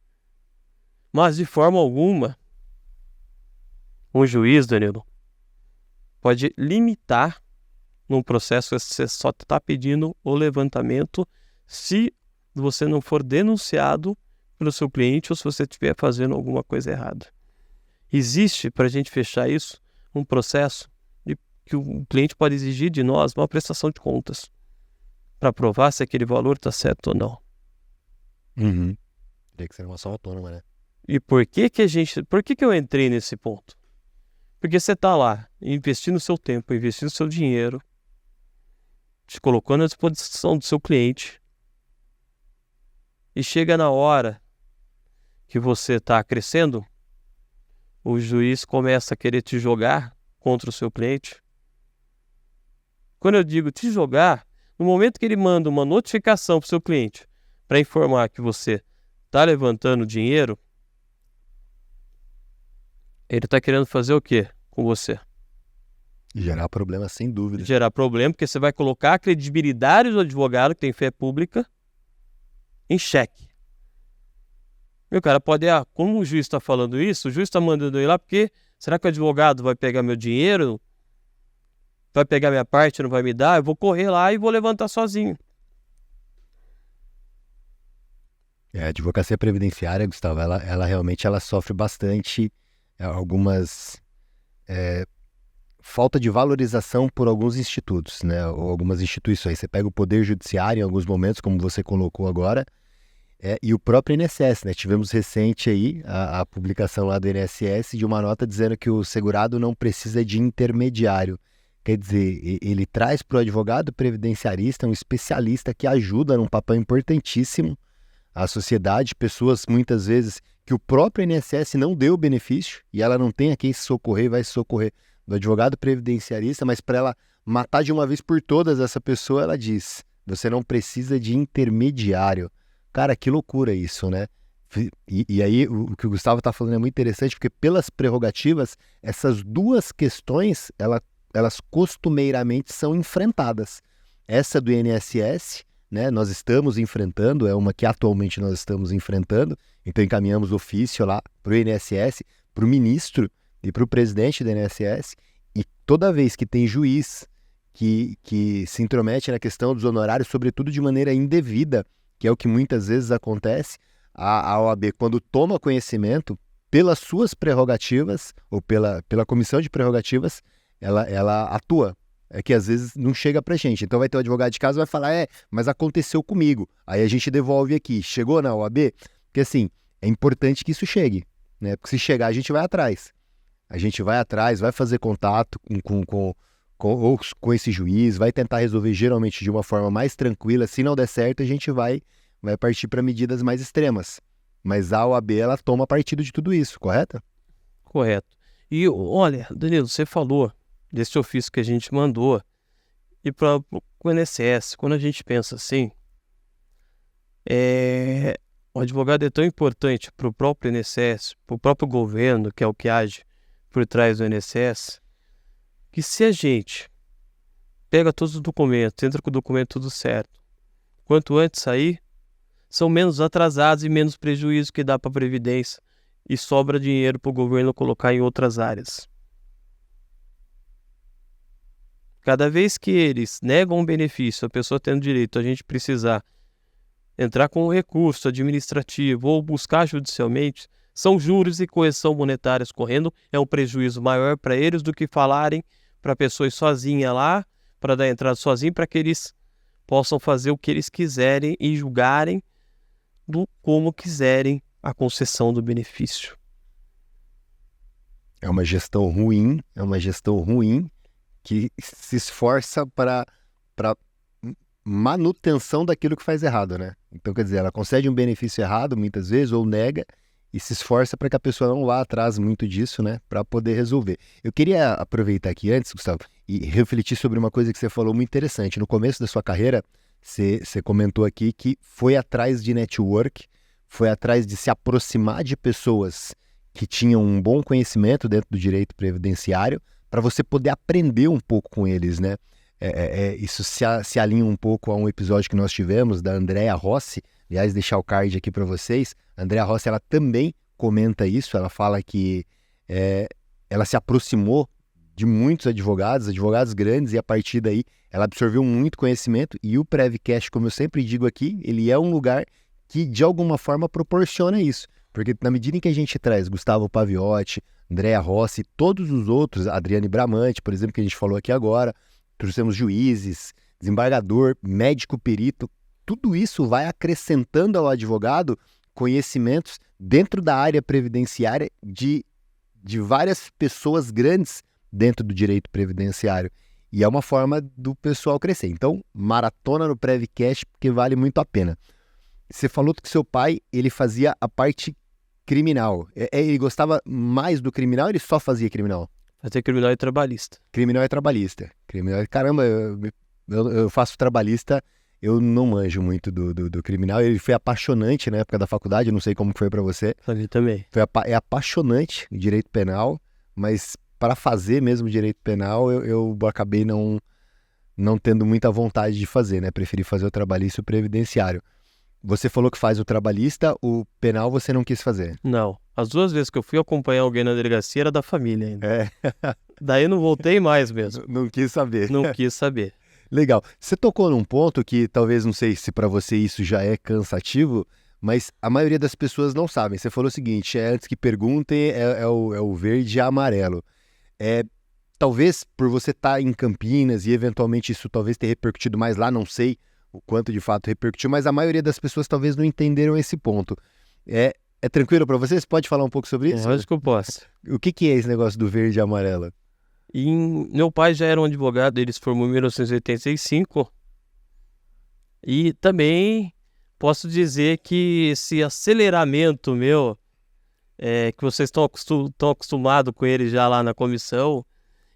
S2: Mas, de forma alguma, um juiz, Danilo, pode limitar num processo que você só está pedindo o levantamento se você não for denunciado pelo seu cliente ou se você estiver fazendo alguma coisa errada. Existe, para a gente fechar isso, um processo que o cliente pode exigir de nós uma prestação de contas para provar se aquele valor está certo ou não.
S1: Uhum. Teria que ser uma ação autônoma, né?
S2: E por que eu entrei nesse ponto? Porque você está lá investindo o seu tempo, investindo o seu dinheiro, te colocando à disposição do seu cliente, e chega na hora que você está crescendo, o juiz começa a querer te jogar contra o seu cliente. Quando eu digo te jogar, no momento que ele manda uma notificação para o seu cliente para informar que você está levantando dinheiro, ele está querendo fazer o quê com você?
S1: Gerar problema, sem dúvida.
S2: Gerar problema, porque você vai colocar a credibilidade do advogado que tem fé pública em xeque. Meu cara, como o juiz está falando isso, o juiz está mandando eu ir lá porque será que o advogado vai pegar meu dinheiro? Vai pegar minha parte, não vai me dar? Eu vou correr lá e vou levantar sozinho.
S1: A advocacia previdenciária, Gustavo, ela realmente sofre bastante algumas falta de valorização por alguns institutos, né? Ou algumas instituições. Você pega o Poder Judiciário em alguns momentos, como você colocou agora, e o próprio INSS, né? Tivemos recente aí a publicação lá do INSS de uma nota dizendo que o segurado não precisa de intermediário. Quer dizer, ele traz para o advogado previdenciarista um especialista que ajuda num papel importantíssimo à sociedade, pessoas muitas vezes que o próprio INSS não deu o benefício e ela não tem a quem se socorrer e vai se socorrer do advogado previdenciarista, mas para ela matar de uma vez por todas essa pessoa, ela diz, você não precisa de intermediário. Cara, que loucura isso, né? E aí o que o Gustavo está falando é muito interessante, porque pelas prerrogativas, essas duas questões, elas costumeiramente são enfrentadas. Essa do INSS, né, nós estamos enfrentando, é uma que atualmente nós estamos enfrentando, então encaminhamos ofício lá para o INSS, para o ministro e para o presidente do INSS, e toda vez que tem juiz que se intromete na questão dos honorários, sobretudo de maneira indevida, que é o que muitas vezes acontece, a OAB, quando toma conhecimento, pelas suas prerrogativas, ou pela comissão de prerrogativas, ela atua. É que às vezes não chega pra gente. Então vai ter o advogado de casa e vai falar, mas aconteceu comigo. Aí a gente devolve aqui. Chegou na OAB? Porque assim, é importante que isso chegue, né? Porque se chegar, a gente vai atrás. A gente vai atrás, vai fazer contato com esse juiz, vai tentar resolver geralmente de uma forma mais tranquila. Se não der certo, a gente vai partir para medidas mais extremas. Mas a OAB, ela toma partido de tudo isso, correto?
S2: Correto. E olha, Danilo, você falou desse ofício que a gente mandou e para o INSS, quando a gente pensa assim, O advogado é tão importante para o próprio INSS, para o próprio governo, que é o que age por trás do INSS, que se a gente pega todos os documentos, entra com o documento tudo certo, quanto antes sair, são menos atrasados e menos prejuízo que dá para a Previdência e sobra dinheiro para o governo colocar em outras áreas. Cada vez que eles negam um benefício, a pessoa tendo direito, a gente precisar entrar com um recurso administrativo ou buscar judicialmente, são juros e correção monetárias correndo, é um prejuízo maior para eles do que falarem para a pessoa ir sozinha lá, para dar entrada sozinho, para que eles possam fazer o que eles quiserem e julgarem como quiserem a concessão do benefício.
S1: É uma gestão ruim que se esforça para manutenção daquilo que faz errado, né? Então, quer dizer, ela concede um benefício errado muitas vezes ou nega e se esforça para que a pessoa não vá atrás muito disso, né? Para poder resolver. Eu queria aproveitar aqui antes, Gustavo, e refletir sobre uma coisa que você falou muito interessante. No começo da sua carreira, você comentou aqui que foi atrás de network, foi atrás de se aproximar de pessoas que tinham um bom conhecimento dentro do direito previdenciário para você poder aprender um pouco com eles, né? Isso se alinha um pouco a um episódio que nós tivemos da Andrea Rossi. Aliás, deixar o card aqui para vocês. A Andrea Rossi, ela também comenta isso. Ela fala que ela se aproximou de muitos advogados grandes, e a partir daí ela absorveu muito conhecimento. E o Prevcast, como eu sempre digo aqui, ele é um lugar que de alguma forma proporciona isso. Porque na medida em que a gente traz Gustavo Paviotti, Andrea Rossi, todos os outros, Adriane Bramante, por exemplo, que a gente falou aqui agora, trouxemos juízes, desembargador, médico perito, tudo isso vai acrescentando ao advogado conhecimentos dentro da área previdenciária de várias pessoas grandes dentro do direito previdenciário. E é uma forma do pessoal crescer. Então, maratona no Prevcast, porque vale muito a pena. Você falou que seu pai, ele fazia a parte criminal. Ele gostava mais do criminal ou ele só fazia criminal?
S2: Fazer criminal e trabalhista.
S1: Criminal é trabalhista. Caramba, eu faço trabalhista, eu não manjo muito do criminal. Ele foi apaixonante na época da faculdade, eu não sei como foi para você.
S2: Pra mim também.
S1: É apaixonante o direito penal, mas para fazer mesmo direito penal, eu acabei não tendo muita vontade de fazer, né? Preferi fazer o trabalhista e o previdenciário. Você falou que faz o trabalhista, o penal você não quis fazer.
S2: Não. As 2 vezes que eu fui acompanhar alguém na delegacia era da família ainda. Daí eu não voltei mais mesmo.
S1: Não quis saber.
S2: Não quis saber.
S1: Legal. Você tocou num ponto que talvez, não sei se para você isso já é cansativo, mas a maioria das pessoas não sabem. Você falou o seguinte, antes que perguntem, é o verde e amarelo. Talvez por você estar em Campinas e eventualmente isso talvez tenha repercutido mais lá, não sei o quanto de fato repercutiu, mas a maioria das pessoas talvez não entenderam esse ponto. É tranquilo para vocês? Pode falar um pouco sobre isso?
S2: Acho que eu posso.
S1: O que é esse negócio do verde e amarelo?
S2: Meu pai já era um advogado, ele se formou em 1985. E também posso dizer que esse aceleramento meu, que vocês estão acostumados com ele já lá na comissão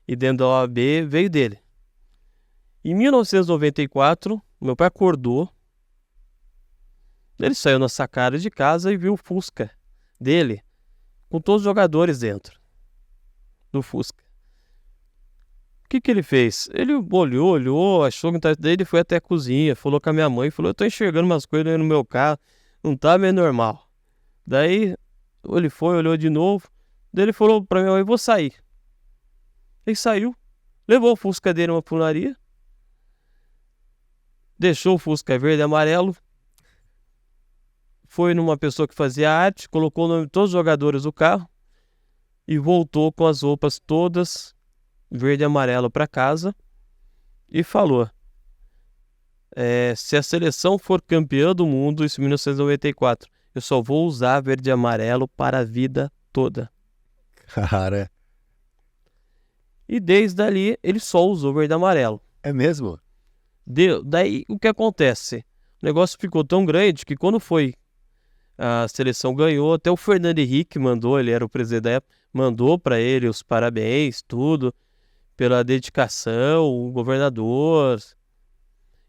S2: e dentro da OAB, veio dele. Em 1994, meu pai acordou, ele saiu na sacada de casa e viu o Fusca dele, com todos os jogadores dentro do Fusca. O que ele fez? Ele olhou, achou que não tá... Daí ele foi até a cozinha, falou com a minha mãe, falou, eu tô enxergando umas coisas aí no meu carro, não tá meio normal. Daí ele foi, olhou de novo, daí ele falou pra minha mãe, vou sair. Ele saiu, levou o Fusca dele numa funilaria, deixou o Fusca verde e amarelo, foi numa pessoa que fazia arte, colocou o nome de todos os jogadores do carro e voltou com as roupas todas verde e amarelo para casa e falou, se a seleção for campeã do mundo, isso em 1994, eu só vou usar verde e amarelo para a vida toda.
S1: Cara.
S2: E desde ali ele só usou verde e amarelo.
S1: É mesmo?
S2: Daí o que acontece? O negócio ficou tão grande que quando a seleção ganhou, até o Fernando Henrique mandou, ele era o presidente da época, mandou para ele os parabéns, tudo, pela dedicação, o governador.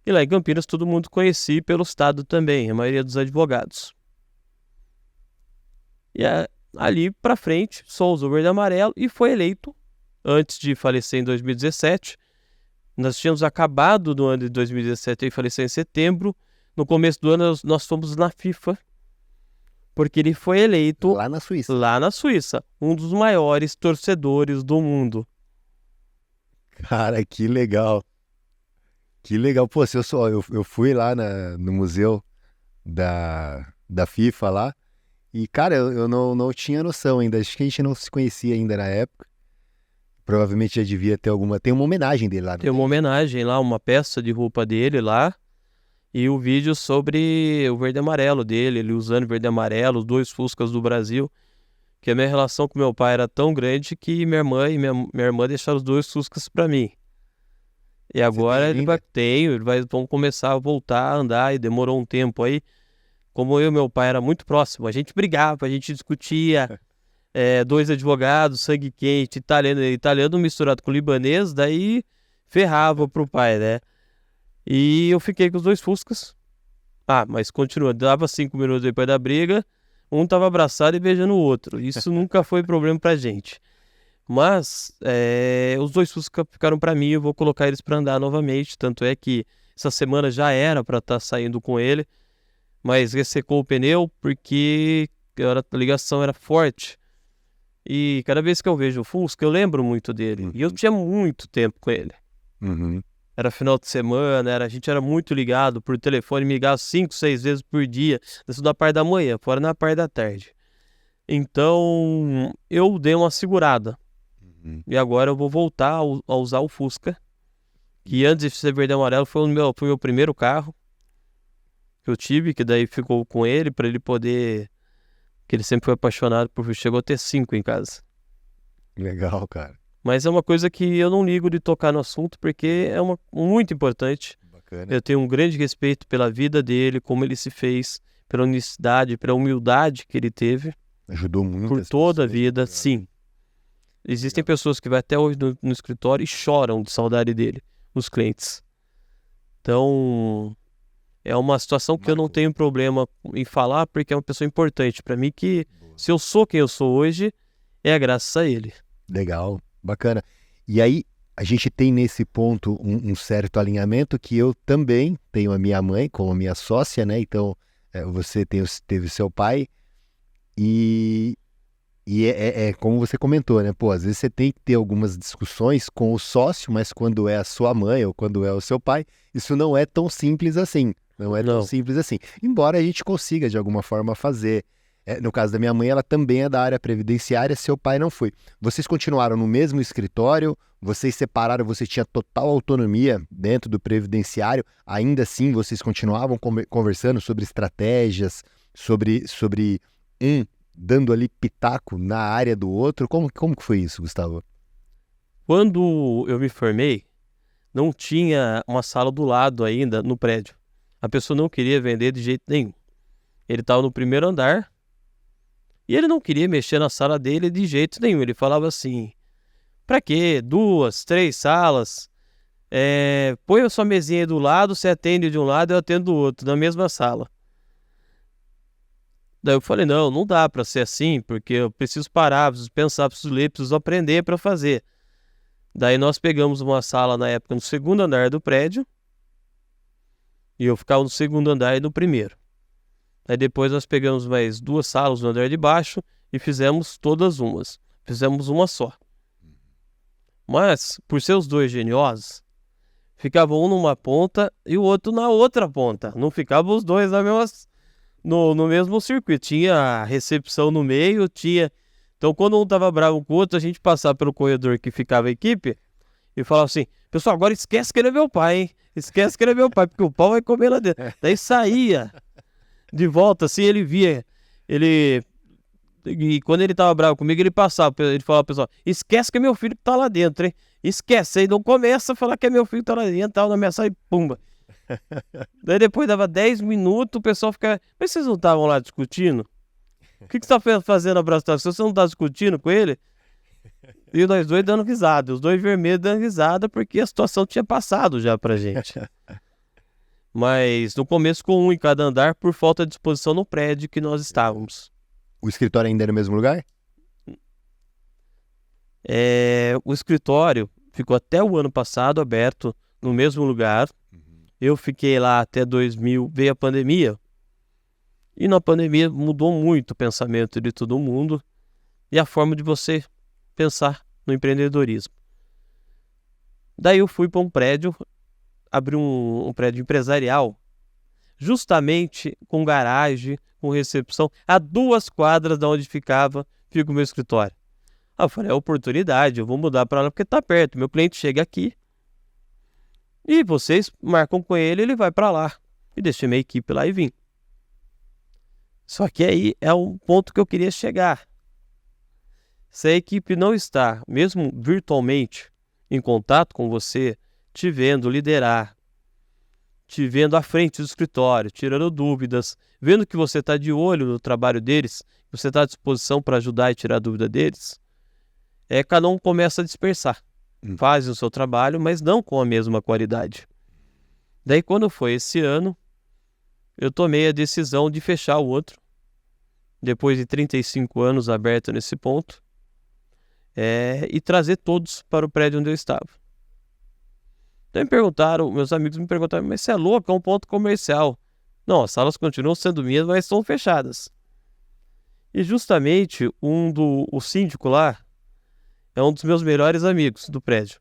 S2: E lá em Campinas todo mundo conhecia, pelo estado também, a maioria dos advogados. Ali pra frente, só usou verde e amarelo e foi eleito, antes de falecer em 2017. Nós tínhamos acabado no ano de 2017 e faleceu em setembro. No começo do ano nós fomos na FIFA, porque ele foi eleito
S1: Lá na Suíça,
S2: um dos maiores torcedores do mundo.
S1: Cara, que legal. Que legal. Pô, se eu fui lá no museu da FIFA lá, e, cara, eu não tinha noção ainda. Acho que a gente não se conhecia ainda na época. Provavelmente já devia ter tem uma homenagem dele lá, não
S2: Tem uma homenagem lá, uma peça de roupa dele lá, e o vídeo sobre o verde e amarelo dele, ele usando verde e amarelo, os 2 Fuscas do Brasil, que a minha relação com meu pai era tão grande que minha irmã e minha irmã deixaram os 2 Fuscas pra mim. E agora vamos começar a voltar a andar, e demorou um tempo aí. Como eu e meu pai era muito próximo, a gente brigava, a gente discutia, 2 advogados, sangue quente, italiano misturado com libanês, daí ferrava pro pai, né? E eu fiquei com os 2 Fuscas. Mas continua, dava 5 minutos depois da briga, um tava abraçado e beijando o outro. Isso nunca foi problema pra gente. Mas os 2 Fusca ficaram pra mim, eu vou colocar eles pra andar novamente. Tanto é que essa semana já era pra estar saindo com ele, mas ressecou o pneu porque a ligação era forte. E cada vez que eu vejo o Fusca, eu lembro muito dele. E eu tinha muito tempo com ele.
S1: Uhum.
S2: Era final de semana, a gente era muito ligado por telefone, me ligava 5, 6 vezes por dia. Isso da parte da manhã, fora na parte da tarde. Então, eu dei uma segurada. E agora eu vou voltar a usar o Fusca, que antes de ser verde e amarelo foi o meu primeiro carro que eu tive, que daí ficou com ele para ele poder, que ele sempre foi apaixonado chegou a ter 5 em casa.
S1: Legal, cara.
S2: Mas é uma coisa que eu não ligo de tocar no assunto, porque é muito importante.
S1: Bacana.
S2: Eu tenho um grande respeito pela vida dele, como ele se fez, pela honestidade, pela humildade que ele teve.
S1: Ajudou muito.
S2: Por toda a vida, sim. Existem pessoas que vão até hoje no escritório e choram de saudade dele, os clientes. Então, é uma situação que eu não tenho problema em falar, porque é uma pessoa importante para mim, que se eu sou quem eu sou hoje, é graças a ele.
S1: Legal, bacana. E aí, a gente tem nesse ponto um certo alinhamento, que eu também tenho a minha mãe como minha sócia, né? Então, você teve o seu pai, e como você comentou, né? Pô, às vezes você tem que ter algumas discussões com o sócio, mas quando é a sua mãe ou quando é o seu pai, isso não é tão simples assim. Não é tão simples assim. Embora a gente consiga, de alguma forma, fazer. No caso da minha mãe, ela também é da área previdenciária, seu pai não foi. Vocês continuaram no mesmo escritório? Vocês separaram, você tinha total autonomia dentro do previdenciário? Ainda assim, vocês continuavam conversando sobre estratégias, sobre dando ali pitaco na área do outro? Como que foi isso, Gustavo?
S2: Quando eu me formei, não tinha uma sala do lado ainda no prédio. A pessoa não queria vender de jeito nenhum. Ele estava no primeiro andar e ele não queria mexer na sala dele de jeito nenhum. Ele falava assim, pra quê? 2, 3 salas? Põe a sua mesinha aí do lado, você atende de um lado, eu atendo do outro, na mesma sala. Daí eu falei, não dá pra ser assim, porque eu preciso parar, preciso pensar, preciso ler, preciso aprender pra fazer. Daí nós pegamos uma sala na época no segundo andar do prédio, e eu ficava no segundo andar e no primeiro. Aí depois nós pegamos mais 2 salas no andar de baixo e fizemos todas umas. Fizemos uma só. Mas, por ser os 2 geniosos, ficava um numa ponta e o outro na outra ponta. Não ficavam os 2 no mesmo circuito. Tinha a recepção no meio, tinha... Então, quando um tava bravo com o outro, a gente passava pelo corredor que ficava a equipe e falava assim, pessoal, agora esquece que ele é meu pai, hein? Esquece que ele é meu pai, porque o pau vai comer lá dentro. Daí saía de volta, assim, ele via, e quando ele tava bravo comigo, ele passava, ele falava, pessoal, esquece que é meu filho que tá lá dentro, hein? Esquece, aí não começa a falar que é meu filho que tá lá dentro, tava na minha sala e pumba. Daí depois dava 10 minutos, o pessoal ficava, mas vocês não estavam lá discutindo? O que você tá fazendo abraçado? Você não tá discutindo com ele? E nós 2 dando risada, os 2 vermelhos dando risada, porque a situação tinha passado já pra gente. Mas no começo com um em cada andar, por falta de disposição no prédio que nós estávamos.
S1: O escritório ainda é no mesmo lugar?
S2: O escritório ficou até o ano passado aberto no mesmo lugar. Eu fiquei lá até 2000, veio a pandemia. E na pandemia mudou muito o pensamento de todo mundo e a forma de você pensar no empreendedorismo. Daí eu fui para um prédio, abri um prédio empresarial, justamente com garagem, com recepção, a 2 quadras de onde fica o meu escritório. Eu falei, é oportunidade, eu vou mudar para lá porque está perto. Meu cliente chega aqui e vocês marcam com ele, ele vai para lá. E deixei minha equipe lá e vim. Só que aí é um ponto que eu queria chegar. Se a equipe não está, mesmo virtualmente, em contato com você, te vendo liderar, te vendo à frente do escritório, tirando dúvidas, vendo que você está de olho no trabalho deles, que você está à disposição para ajudar e tirar a dúvida deles, cada um começa a dispersar. Fazem o seu trabalho, mas não com a mesma qualidade. Daí, quando foi esse ano, eu tomei a decisão de fechar o outro, depois de 35 anos aberto nesse ponto, e trazer todos para o prédio onde eu estava. Então meus amigos me perguntaram, mas você é louco, é um ponto comercial. Não, as salas continuam sendo minhas, mas estão fechadas. E justamente o síndico lá é um dos meus melhores amigos do prédio.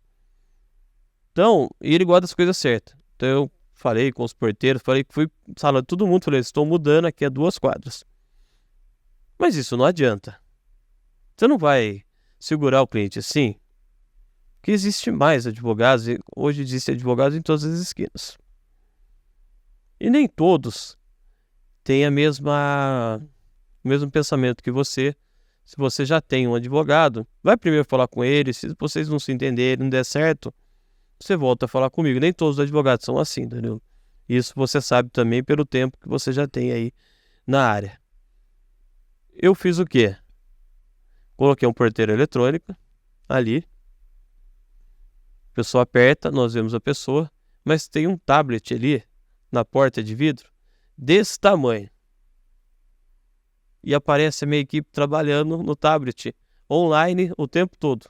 S2: Então, ele gosta das coisas certas. Então eu falei com os porteiros, falei que fui sala de todo mundo, falei, estou mudando aqui a 2 quadras. Mas isso não adianta. Você não vai segurar o cliente assim, porque existe mais advogados, e hoje existem advogados em todas as esquinas. E nem todos têm o mesmo pensamento que você. Se você já tem um advogado, vai primeiro falar com ele, se vocês não se entenderem, não der certo, você volta a falar comigo. Nem todos os advogados são assim, entendeu? Isso você sabe também pelo tempo que você já tem aí na área. Eu fiz o quê? Coloquei um porteiro eletrônico ali. A pessoa aperta, nós vemos a pessoa, mas tem um tablet ali na porta de vidro desse tamanho. E aparece a minha equipe trabalhando no tablet, online, o tempo todo.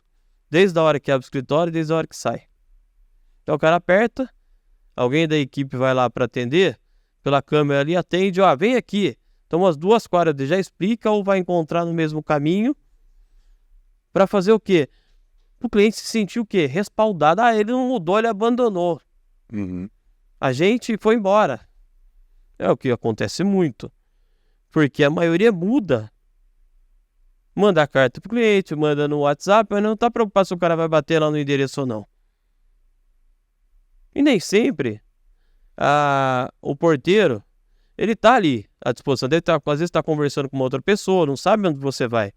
S2: Desde a hora que abre o escritório, desde a hora que sai. Então o cara aperta, alguém da equipe vai lá para atender, pela câmera ali, atende, vem aqui. Então as 2 quadras já explica ou vai encontrar no mesmo caminho para fazer o quê? O cliente se sentiu o quê? Respaldado. Ele não mudou, ele abandonou. A gente foi embora. É o que acontece muito. Porque a maioria muda. Manda a carta pro cliente, manda no WhatsApp, mas não está preocupado se o cara vai bater lá no endereço ou não. E nem sempre o porteiro, ele tá ali à disposição. Às vezes está conversando com uma outra pessoa, não sabe onde você vai.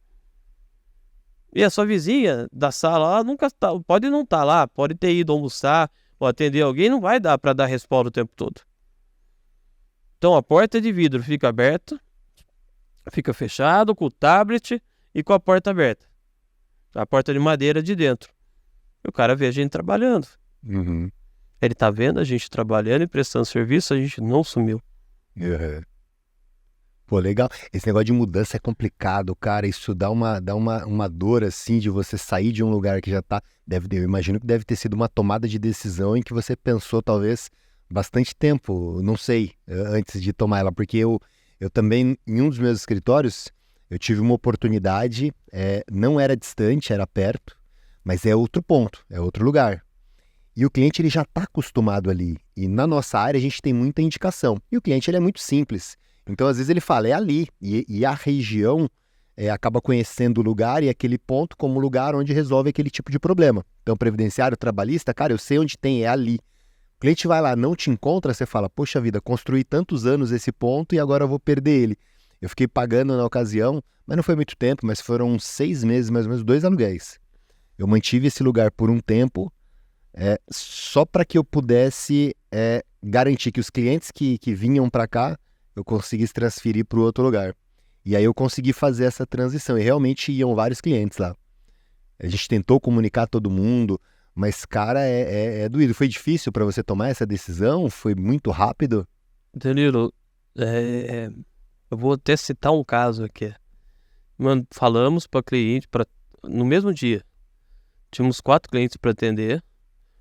S2: E a sua vizinha da sala nunca pode não estar lá, pode ter ido almoçar ou atender alguém, não vai dar para dar respaldo o tempo todo. Então a porta de vidro fica aberta, fica fechado com o tablet e com a porta aberta. A porta de madeira de dentro. E o cara vê a gente trabalhando. Ele tá vendo a gente trabalhando e prestando serviço, a gente não sumiu.
S1: Pô, legal. Esse negócio de mudança é complicado, cara. Isso dá uma dor, assim, de você sair de um lugar que já tá... Eu imagino que deve ter sido uma tomada de decisão em que você pensou, talvez, bastante tempo, não sei, antes de tomar ela. Porque eu também, em um dos meus escritórios, eu tive uma oportunidade, não era distante, era perto, mas é outro ponto, é outro lugar. E o cliente, ele já está acostumado ali. E na nossa área, a gente tem muita indicação. E o cliente, ele é muito simples. Então, às vezes, ele fala, é ali. E a região acaba conhecendo o lugar e aquele ponto como lugar onde resolve aquele tipo de problema. Então, previdenciário, trabalhista, cara, eu sei onde tem, é ali. O cliente vai lá, não te encontra, você fala, poxa vida, construí tantos anos esse ponto e agora eu vou perder ele. Eu fiquei pagando na ocasião, mas não foi muito tempo, mas foram uns 6 meses, mais ou menos, 2 aluguéis. Eu mantive esse lugar por um tempo, só para que eu pudesse garantir que os clientes que vinham para cá, eu conseguisse transferir para o outro lugar. E aí eu consegui fazer essa transição, e realmente iam vários clientes lá. A gente tentou comunicar todo mundo, mas, cara, é doído. Foi difícil para você tomar essa decisão? Foi muito rápido?
S2: Danilo, eu vou até citar um caso aqui. falamos para cliente, no mesmo dia. Tínhamos 4 clientes para atender,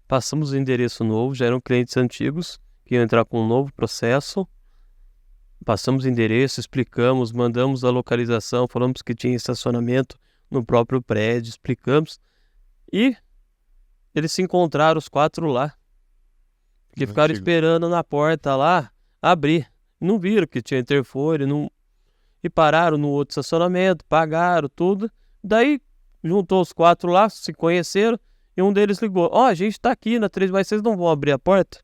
S2: passamos o endereço novo, já eram clientes antigos, que iam entrar com um novo processo. Passamos o endereço, explicamos, mandamos a localização, falamos que tinha estacionamento no próprio prédio, explicamos. E eles se encontraram, os 4 lá. Porque ficaram esperando na porta lá, abrir. Não viram que tinha interfone, e pararam no outro estacionamento, pagaram tudo. Daí, juntou os 4 lá, se conheceram, e um deles ligou. A gente tá aqui na 3, mas vocês não vão abrir a porta?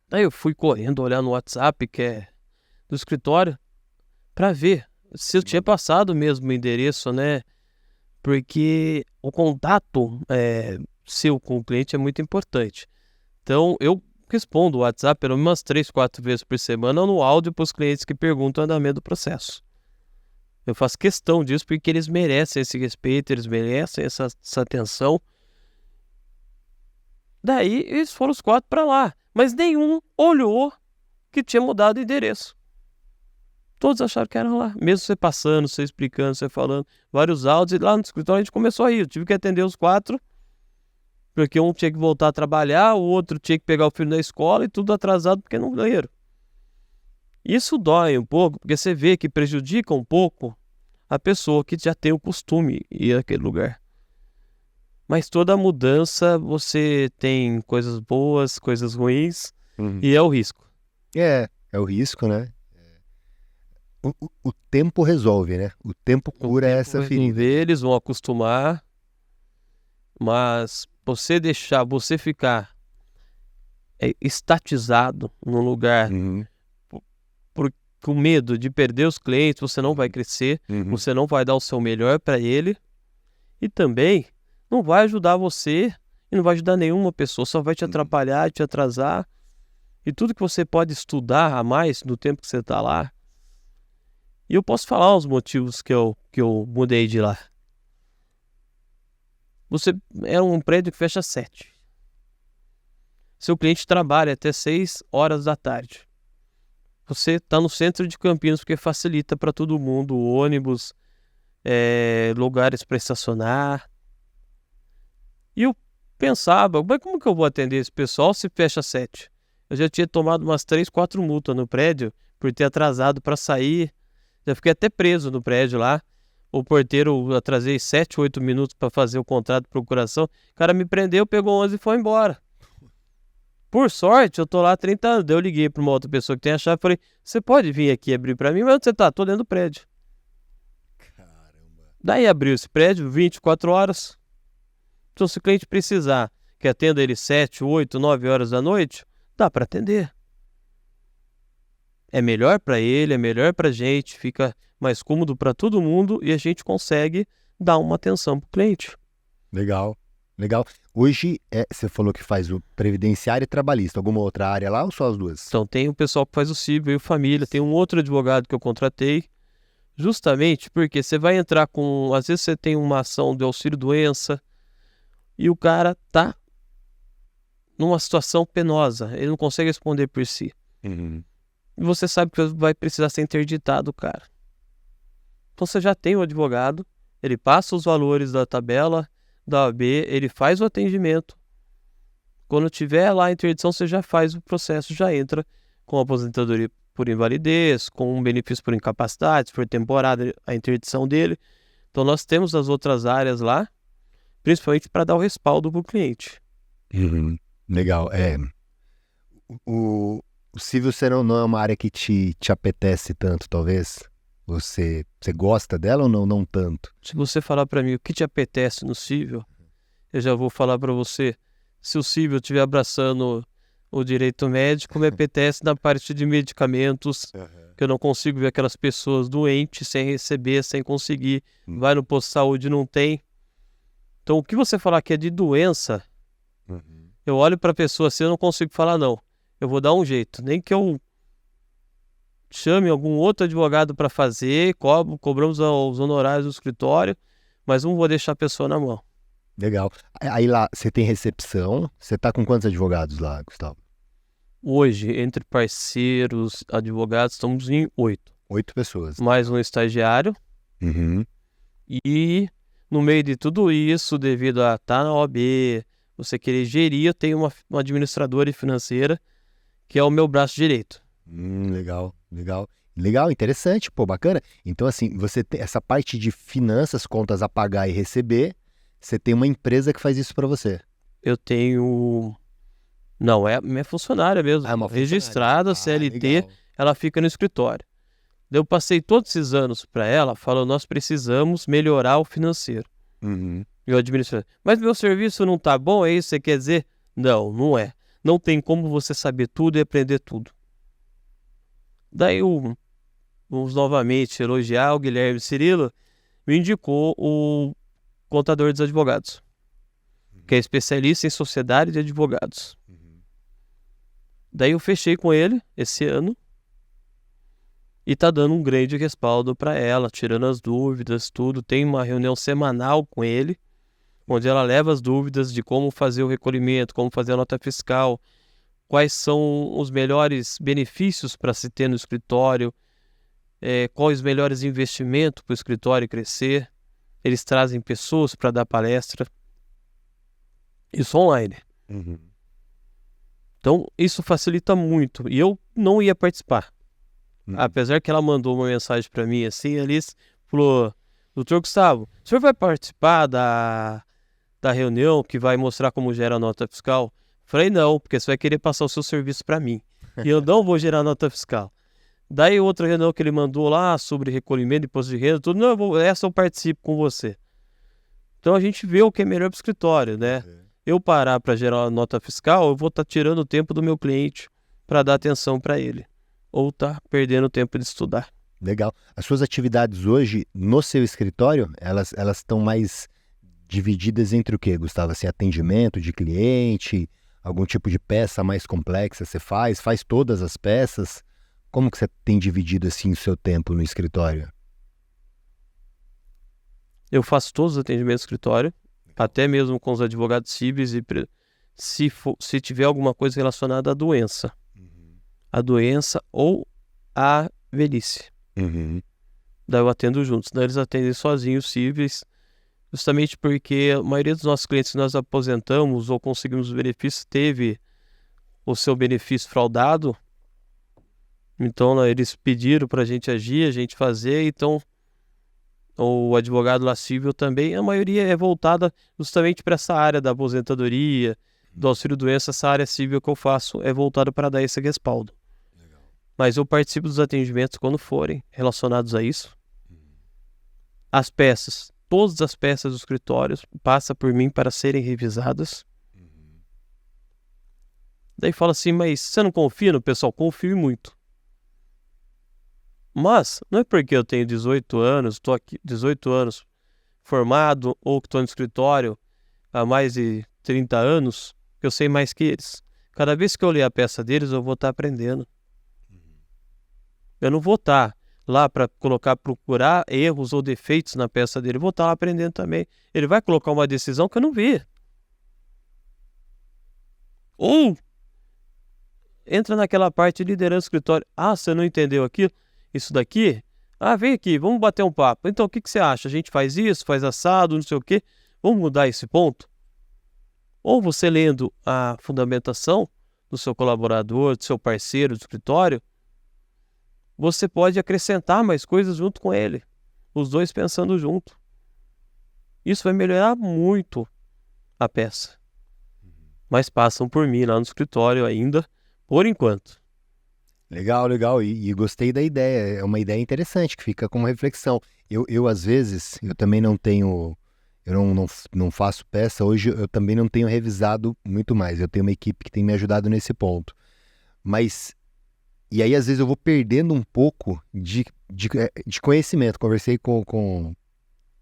S2: Daí eu fui correndo olhar no WhatsApp, que é do escritório, pra ver se eu tinha passado mesmo o endereço, né? Porque o contato seu com o cliente é muito importante. Então, eu respondo o WhatsApp pelo menos umas 3, 4 vezes por semana no áudio para os clientes que perguntam o andamento do processo. Eu faço questão disso porque eles merecem esse respeito, eles merecem essa atenção. Daí, eles foram os 4 para lá. Mas nenhum olhou que tinha mudado o endereço. Todos acharam que era lá. Mesmo você passando, você explicando, você falando, vários áudios. E lá no escritório a gente começou a rir. Eu tive que atender os 4, porque um tinha que voltar a trabalhar, o outro tinha que pegar o filho na escola e tudo atrasado porque não ganharam. Isso dói um pouco, porque você vê que prejudica um pouco a pessoa que já tem o costume de ir àquele lugar. Mas toda mudança, você tem coisas boas, coisas ruins, e é o risco.
S1: É o risco, né? O tempo resolve, né? O tempo cura essa ferida.
S2: Eles vão acostumar, mas você ficar estatizado num lugar com medo de perder os clientes, você não vai crescer, você não vai dar o seu melhor para ele, e também não vai ajudar você e não vai ajudar nenhuma pessoa, só vai te atrapalhar, te atrasar. E tudo que você pode estudar a mais no tempo que você está lá. E eu posso falar os motivos que eu mudei de lá. Você é um prédio que fecha às 7. Seu cliente trabalha até 6 horas da tarde. Você está no centro de Campinas porque facilita para todo mundo, ônibus, lugares para estacionar. E eu pensava, mas como que eu vou atender esse pessoal se fecha às 7? Eu já tinha tomado umas 3, 4 multas no prédio por ter atrasado para sair. Já fiquei até preso no prédio lá. O porteiro, eu atrasei 7, 8 minutos para fazer o contrato de procuração. O cara me prendeu, pegou 11 e foi embora. Por sorte, eu tô lá há 30 anos. Daí eu liguei para uma outra pessoa que tem a chave e falei, você pode vir aqui abrir para mim? Mas onde você tá? Tô dentro do prédio. Caramba. Daí abriu esse prédio, 24 horas. Então, se o cliente precisar que atenda ele 7, 8, 9 horas da noite, dá para atender. É melhor para ele, é melhor para a gente, fica mais cômodo para todo mundo e a gente consegue dar uma atenção para o cliente.
S1: Legal. Hoje, você falou que faz o previdenciário e trabalhista. Alguma outra área lá ou só as duas?
S2: Então, tem o pessoal que faz o civil e família, tem um outro advogado que eu contratei, justamente porque você vai entrar com... Às vezes você tem uma ação de auxílio-doença, e o cara tá numa situação penosa, ele não consegue responder por si. E você sabe que vai precisar ser interditado o cara. Então você já tem o advogado, ele passa os valores da tabela da OAB, ele faz o atendimento. Quando tiver lá a interdição, você já faz o processo, já entra com aposentadoria por invalidez, com um benefício por incapacidade, se for temporária a interdição dele. Então nós temos as outras áreas lá, principalmente para dar o respaldo para o cliente.
S1: Legal. O civil não é uma área que te apetece tanto, talvez? Você gosta dela ou não tanto?
S2: Se você falar para mim o que te apetece no civil, eu já vou falar para você. Se o civil estiver abraçando o direito médico, me apetece na parte de medicamentos, que eu não consigo ver aquelas pessoas doentes sem receber, sem conseguir. Vai no posto de saúde, não tem. Então, o que você falar que é de doença, eu olho para a pessoa assim, eu não consigo falar não. Eu vou dar um jeito. Nem que eu chame algum outro advogado para fazer, cobramos os honorários do escritório, mas não vou deixar a pessoa na mão.
S1: Legal. Aí lá, você tem recepção, você tá com quantos advogados lá, Gustavo?
S2: Hoje, entre parceiros, advogados, estamos em 8.
S1: 8 pessoas.
S2: Mais um estagiário.
S1: Uhum.
S2: E no meio de tudo isso, devido a estar na OAB, você querer gerir, eu tenho uma administradora financeira que é o meu braço direito.
S1: Legal, legal. Legal, interessante, pô, bacana. Então, assim, você tem essa parte de finanças, contas a pagar e receber, você tem uma empresa que faz isso pra você.
S2: Eu tenho... Não, é minha funcionária mesmo.
S1: Ah, é uma funcionária.
S2: Registrada, CLT,
S1: legal.
S2: ela fica no escritório. Eu passei todos esses anos para ela, falando, nós precisamos melhorar o financeiro.
S1: Uhum.
S2: E o administrador, mas meu serviço não tá bom, é isso que você quer dizer? Não, não é. Não tem como você saber tudo e aprender tudo. Daí, vamos novamente elogiar o Guilherme Cirilo, me indicou o contador dos advogados, que é especialista em sociedade de advogados. Daí eu fechei com ele esse ano e tá dando um grande respaldo para ela, tirando as dúvidas, tudo. Tem uma reunião semanal com ele, onde ela leva as dúvidas de como fazer o recolhimento, como fazer a nota fiscal, quais são os melhores benefícios para se ter no escritório, quais os melhores investimentos para o escritório crescer. Eles trazem pessoas para dar palestra. Isso online.
S1: Uhum.
S2: Então, isso facilita muito. E eu não ia participar. Apesar que ela mandou uma mensagem para mim assim, Alice, falou, doutor Gustavo, o senhor vai participar da reunião que vai mostrar como gera a nota fiscal? Falei, não, porque você vai querer passar o seu serviço para mim. E eu não vou gerar nota fiscal. Daí outra reunião que ele mandou lá sobre recolhimento de imposto de renda, tudo, não, essa eu participo com você. Então a gente vê o que é melhor para o escritório, né? Eu parar para gerar a nota fiscal, eu vou estar tirando o tempo do meu cliente para dar atenção para ele. Ou tá perdendo tempo de estudar.
S1: Legal. As suas atividades hoje no seu escritório, elas estão mais divididas entre o quê, Gustavo? Assim, atendimento de cliente, algum tipo de peça mais complexa você faz todas as peças? Como que você tem dividido assim o seu tempo no escritório?
S2: Eu faço todos os atendimentos do escritório, até mesmo com os advogados cíveis, e se tiver alguma coisa relacionada à doença. A doença ou a velhice. Daí eu atendo juntos. Daí eles atendem sozinhos, cíveis, justamente porque a maioria dos nossos clientes que nós aposentamos ou conseguimos o benefício teve o seu benefício fraudado. Então, né, eles pediram para a gente agir, a gente fazer. Então, o advogado lá cível também, a maioria é voltada justamente para essa área da aposentadoria, do auxílio-doença. Essa área cível que eu faço é voltada para dar esse respaldo. Mas eu participo dos atendimentos quando forem relacionados a isso. As peças, todas as peças dos escritórios passam por mim para serem revisadas. Daí fala assim, mas você não confia no pessoal? Confio muito. Mas não é porque eu tenho 18 anos, estou aqui 18 anos formado, ou que estou no escritório há mais de 30 anos, que eu sei mais que eles. Cada vez que eu ler a peça deles, eu vou estar aprendendo. Eu não vou estar lá para procurar erros ou defeitos na peça dele. Eu vou estar lá aprendendo também. Ele vai colocar uma decisão que eu não vi. Ou entra naquela parte de liderança do escritório. Ah, você não entendeu aquilo? Isso daqui? Ah, vem aqui, vamos bater um papo. Então, o que você acha? A gente faz isso, faz assado, não sei o quê. Vamos mudar esse ponto? Ou você lendo a fundamentação do seu colaborador, do seu parceiro do escritório, você pode acrescentar mais coisas junto com ele. Os dois pensando junto. Isso vai melhorar muito a peça. Mas passam por mim lá no escritório ainda, por enquanto.
S1: Legal, legal. E gostei da ideia. É uma ideia interessante que fica como reflexão. Eu às vezes, eu também não tenho... Eu não faço peça. Hoje eu também não tenho revisado muito mais. Eu tenho uma equipe que tem me ajudado nesse ponto. Mas... E aí, às vezes, eu vou perdendo um pouco de conhecimento. Conversei com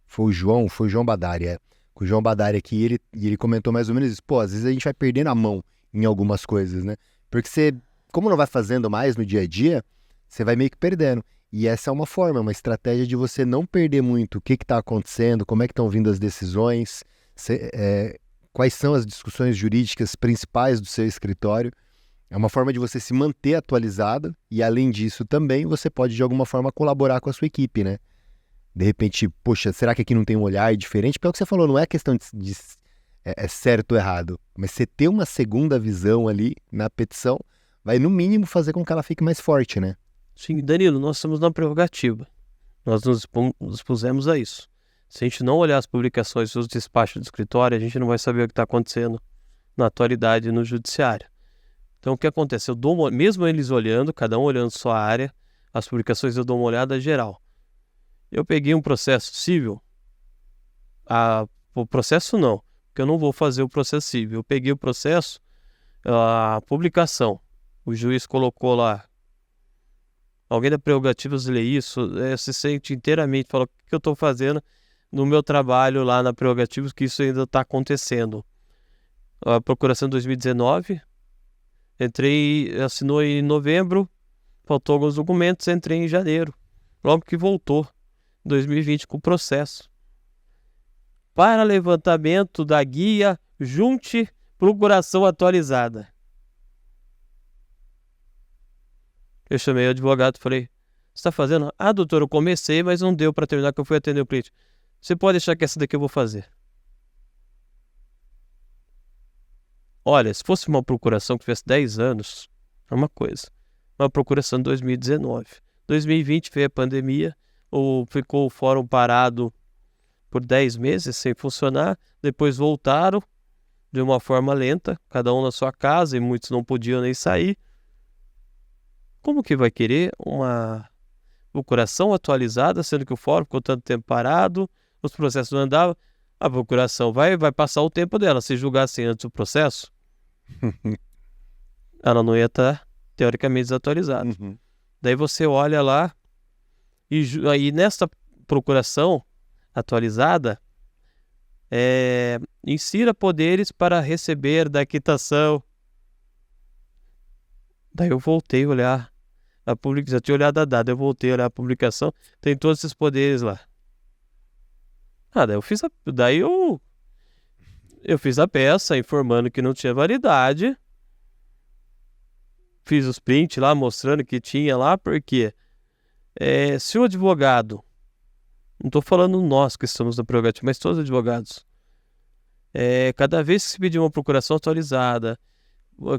S1: foi o João Badari, com o João Badari aqui, e ele comentou mais ou menos isso. Pô, às vezes a gente vai perdendo a mão em algumas coisas, né? Porque você, como não vai fazendo mais no dia a dia, você vai meio que perdendo. E essa é uma forma, uma estratégia de você não perder muito o que está acontecendo, como é que estão vindo as decisões, quais são as discussões jurídicas principais do seu escritório. É uma forma de você se manter atualizado e, além disso, também você pode, de alguma forma, colaborar com a sua equipe, né? De repente, poxa, será que aqui não tem um olhar diferente? Pelo que você falou, não é questão de é certo ou errado, mas você ter uma segunda visão ali na petição vai, no mínimo, fazer com que ela fique mais forte, né?
S2: Sim, Danilo, nós estamos na prerrogativa. Nós nos pusemos a isso. Se a gente não olhar as publicações e os despachos do escritório, a gente não vai saber o que está acontecendo na atualidade no judiciário. Então, o que acontece? Mesmo eles olhando, cada um olhando sua área, as publicações eu dou uma olhada geral. Eu peguei um processo civil, o processo não, porque eu não vou fazer o processo civil. Eu peguei o processo, a publicação. O juiz colocou lá, alguém da Prerrogativas lê isso, se sente inteiramente, fala, o que eu estou fazendo no meu trabalho lá na Prerrogativas, que isso ainda está acontecendo. A procuração de 2019, assinou em novembro, faltou alguns documentos, entrei em janeiro, logo que voltou, 2020, com o processo. Para levantamento da guia, junte procuração atualizada. Eu chamei o advogado e falei, você está fazendo? Ah, doutor, eu comecei, mas não deu para terminar, que eu fui atender o cliente. Você pode deixar que essa daqui eu vou fazer. Olha, se fosse uma procuração que tivesse 10 anos, é uma coisa. Uma procuração de 2019. 2020 veio a pandemia, ficou o fórum parado por 10 meses sem funcionar, depois voltaram de uma forma lenta, cada um na sua casa, e muitos não podiam nem sair. Como que vai querer uma procuração atualizada, sendo que o fórum ficou tanto tempo parado, os processos não andavam? A procuração vai passar o tempo dela. Se julgassem antes o processo, ela não ia estar, teoricamente, desatualizada.
S1: Uhum.
S2: Daí você olha lá, e aí nessa procuração atualizada, insira poderes para receber da quitação. Daí eu voltei a olhar a publicação, já tinha olhado a data, eu voltei a olhar a publicação, tem todos esses poderes lá. Daí eu fiz a peça informando que não tinha validade, fiz os prints lá mostrando que tinha lá, porque se o advogado, não estou falando nós que estamos na prerrogativa, mas todos os advogados, cada vez que se pedir uma procuração atualizada,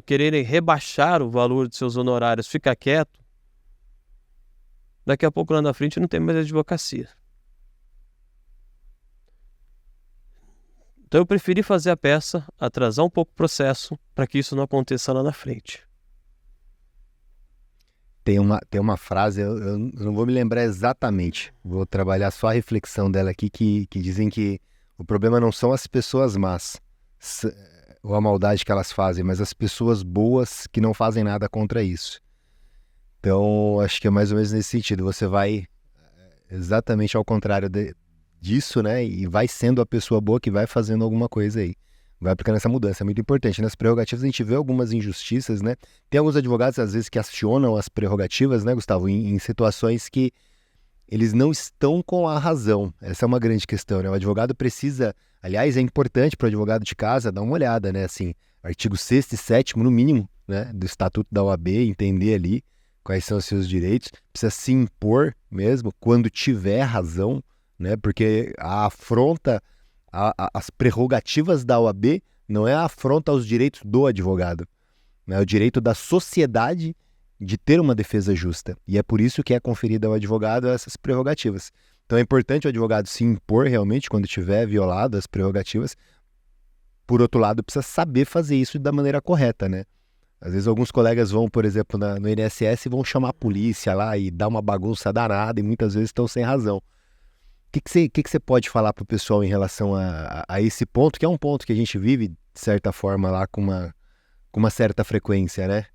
S2: quererem rebaixar o valor de seus honorários, ficar quieto, daqui a pouco lá na frente não tem mais advocacia. Então eu preferi fazer a peça, atrasar um pouco o processo, para que isso não aconteça lá na frente.
S1: Tem uma frase, eu não vou me lembrar exatamente, vou trabalhar só a reflexão dela aqui, que dizem que o problema não são as pessoas más, ou a maldade que elas fazem, mas as pessoas boas que não fazem nada contra isso. Então, acho que é mais ou menos nesse sentido. Você vai exatamente ao contrário disso, né? E vai sendo a pessoa boa que vai fazendo alguma coisa aí. Vai aplicando essa mudança. É muito importante. Nas prerrogativas a gente vê algumas injustiças, né? Tem alguns advogados, às vezes, que acionam as prerrogativas, né, Gustavo? Em situações que eles não estão com a razão. Essa é uma grande questão, né? O advogado precisa... Aliás, é importante para o advogado de casa dar uma olhada, né? Assim, artigo 6º e 7º, no mínimo, né? Do Estatuto da OAB, entender ali quais são os seus direitos. Precisa se impor mesmo quando tiver razão, né? Porque a afronta às prerrogativas da OAB não é a afronta aos direitos do advogado, né? É o direito da sociedade de ter uma defesa justa. E é por isso que é conferida ao advogado essas prerrogativas. Então é importante o advogado se impor realmente quando tiver violado as prerrogativas. Por outro lado, precisa saber fazer isso da maneira correta, né? Às vezes alguns colegas vão, por exemplo, no INSS e vão chamar a polícia lá e dar uma bagunça danada e muitas vezes estão sem razão. O que você pode falar para o pessoal em relação a esse ponto, que é um ponto que a gente vive, de certa forma, lá com uma certa frequência, né?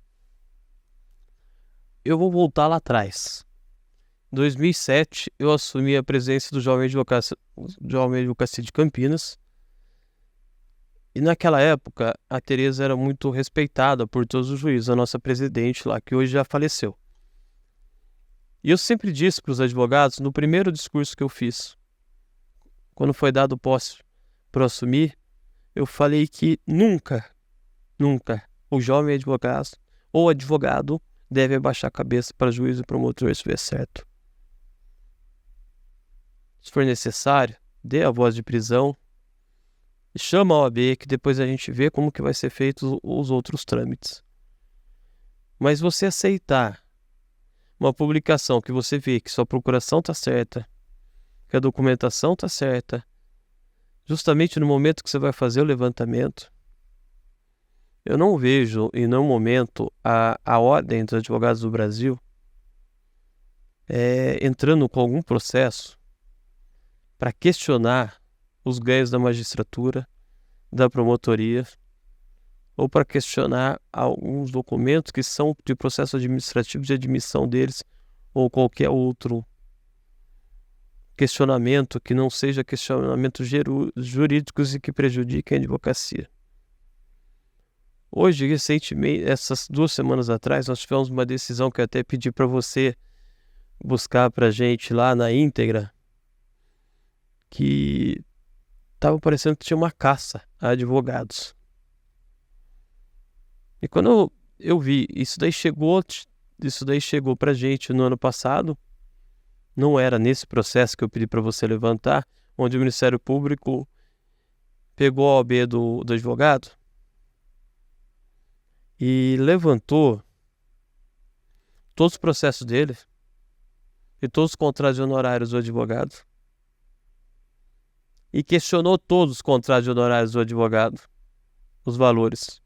S2: Eu vou voltar lá atrás. Em 2007, eu assumi a presidência do Jovem Advocacia de Campinas. E naquela época, a Tereza era muito respeitada por todos os juízes, a nossa presidente lá, que hoje já faleceu. E eu sempre disse para os advogados, no primeiro discurso que eu fiz, quando foi dado posse para assumir, eu falei que nunca o jovem advogado ou advogado deve abaixar a cabeça para juiz e promotor se estiver certo. Se for necessário, dê a voz de prisão, chama a OAB, que depois a gente vê como que vai ser feito os outros trâmites. Mas você aceitar uma publicação que você vê que sua procuração está certa, que a documentação está certa, justamente no momento que você vai fazer o levantamento, eu não vejo em nenhum momento a Ordem dos Advogados do Brasil entrando com algum processo para questionar os ganhos da magistratura, da promotoria, ou para questionar alguns documentos que são de processo administrativo de admissão deles, ou qualquer outro questionamento que não seja questionamentos jurídicos e que prejudiquem a advocacia. Hoje, recentemente, essas 2 semanas atrás, nós tivemos uma decisão que eu até pedi para você buscar para a gente lá na íntegra, que estava parecendo que tinha uma caça a advogados. E quando eu vi, isso daí chegou para a gente no ano passado, não era nesse processo que eu pedi para você levantar, onde o Ministério Público pegou a OAB do advogado e levantou todos os processos dele e todos os contratos de honorários do advogado e questionou todos os contratos de honorários do advogado, os valores.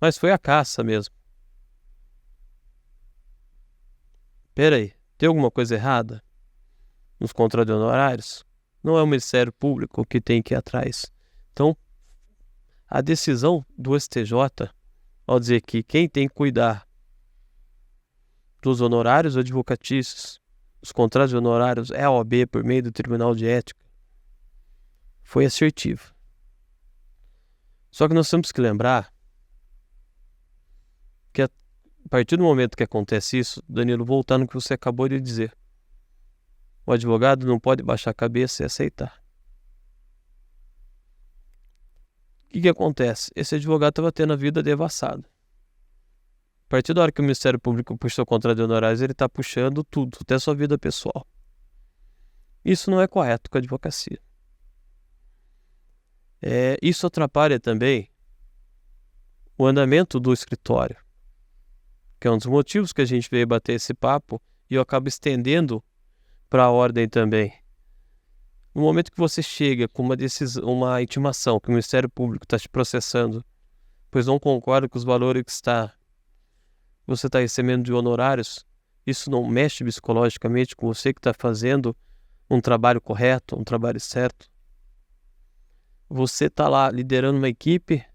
S2: Mas foi a caça mesmo. Peraí, tem alguma coisa errada nos contratos de honorários? Não é o Ministério Público que tem que ir atrás. Então, a decisão do STJ, ao dizer que quem tem que cuidar dos honorários advocatícios, os contratos de honorários, é a OAB por meio do Tribunal de Ética, foi assertiva. Só que nós temos que lembrar que a partir do momento que acontece isso, Danilo, voltando no que você acabou de dizer, o advogado não pode baixar a cabeça e aceitar. O que acontece? Esse advogado estava tendo a vida devassada. A partir da hora que o Ministério Público puxou o contrato de honorários, ele está puxando tudo, até a sua vida pessoal. Isso não é correto com a advocacia. Isso atrapalha também o andamento do escritório, que é um dos motivos que a gente veio bater esse papo, e eu acabo estendendo para a ordem também. No momento que você chega com uma intimação que o Ministério Público está te processando, pois não concorda com os valores que você está recebendo de honorários, isso não mexe psicologicamente com você que está fazendo um trabalho correto, um trabalho certo. Você está lá liderando uma equipe,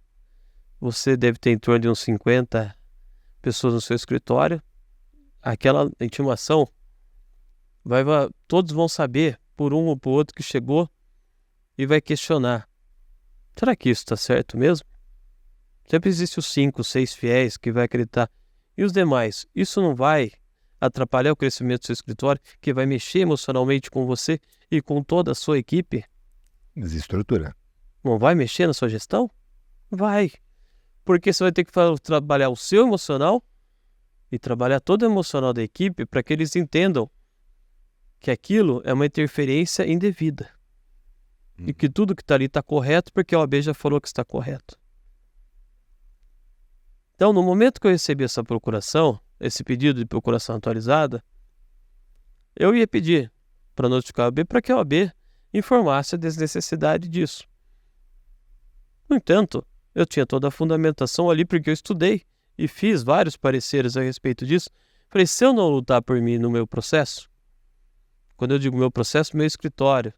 S2: você deve ter em torno de uns 50 pessoas no seu escritório. Aquela intimação, todos vão saber, por um ou por outro que chegou, e vai questionar. Será que isso está certo mesmo? Sempre existe os 5, 6 fiéis que vai acreditar. E os demais? Isso não vai atrapalhar o crescimento do seu escritório, que vai mexer emocionalmente com você e com toda a sua equipe?
S1: Desestrutura.
S2: Não vai mexer na sua gestão? Vai. Porque você vai ter que trabalhar o seu emocional e trabalhar todo o emocional da equipe para que eles entendam que aquilo é uma interferência indevida. E que tudo que está ali está correto porque a OAB já falou que está correto. Então, no momento que eu recebi essa procuração, esse pedido de procuração atualizada, eu ia pedir para notificar a OAB para que a OAB informasse a desnecessidade disso. No entanto, eu tinha toda a fundamentação ali porque eu estudei e fiz vários pareceres a respeito disso. Falei, se eu não lutar por mim no meu processo, quando eu digo meu processo, meu escritório,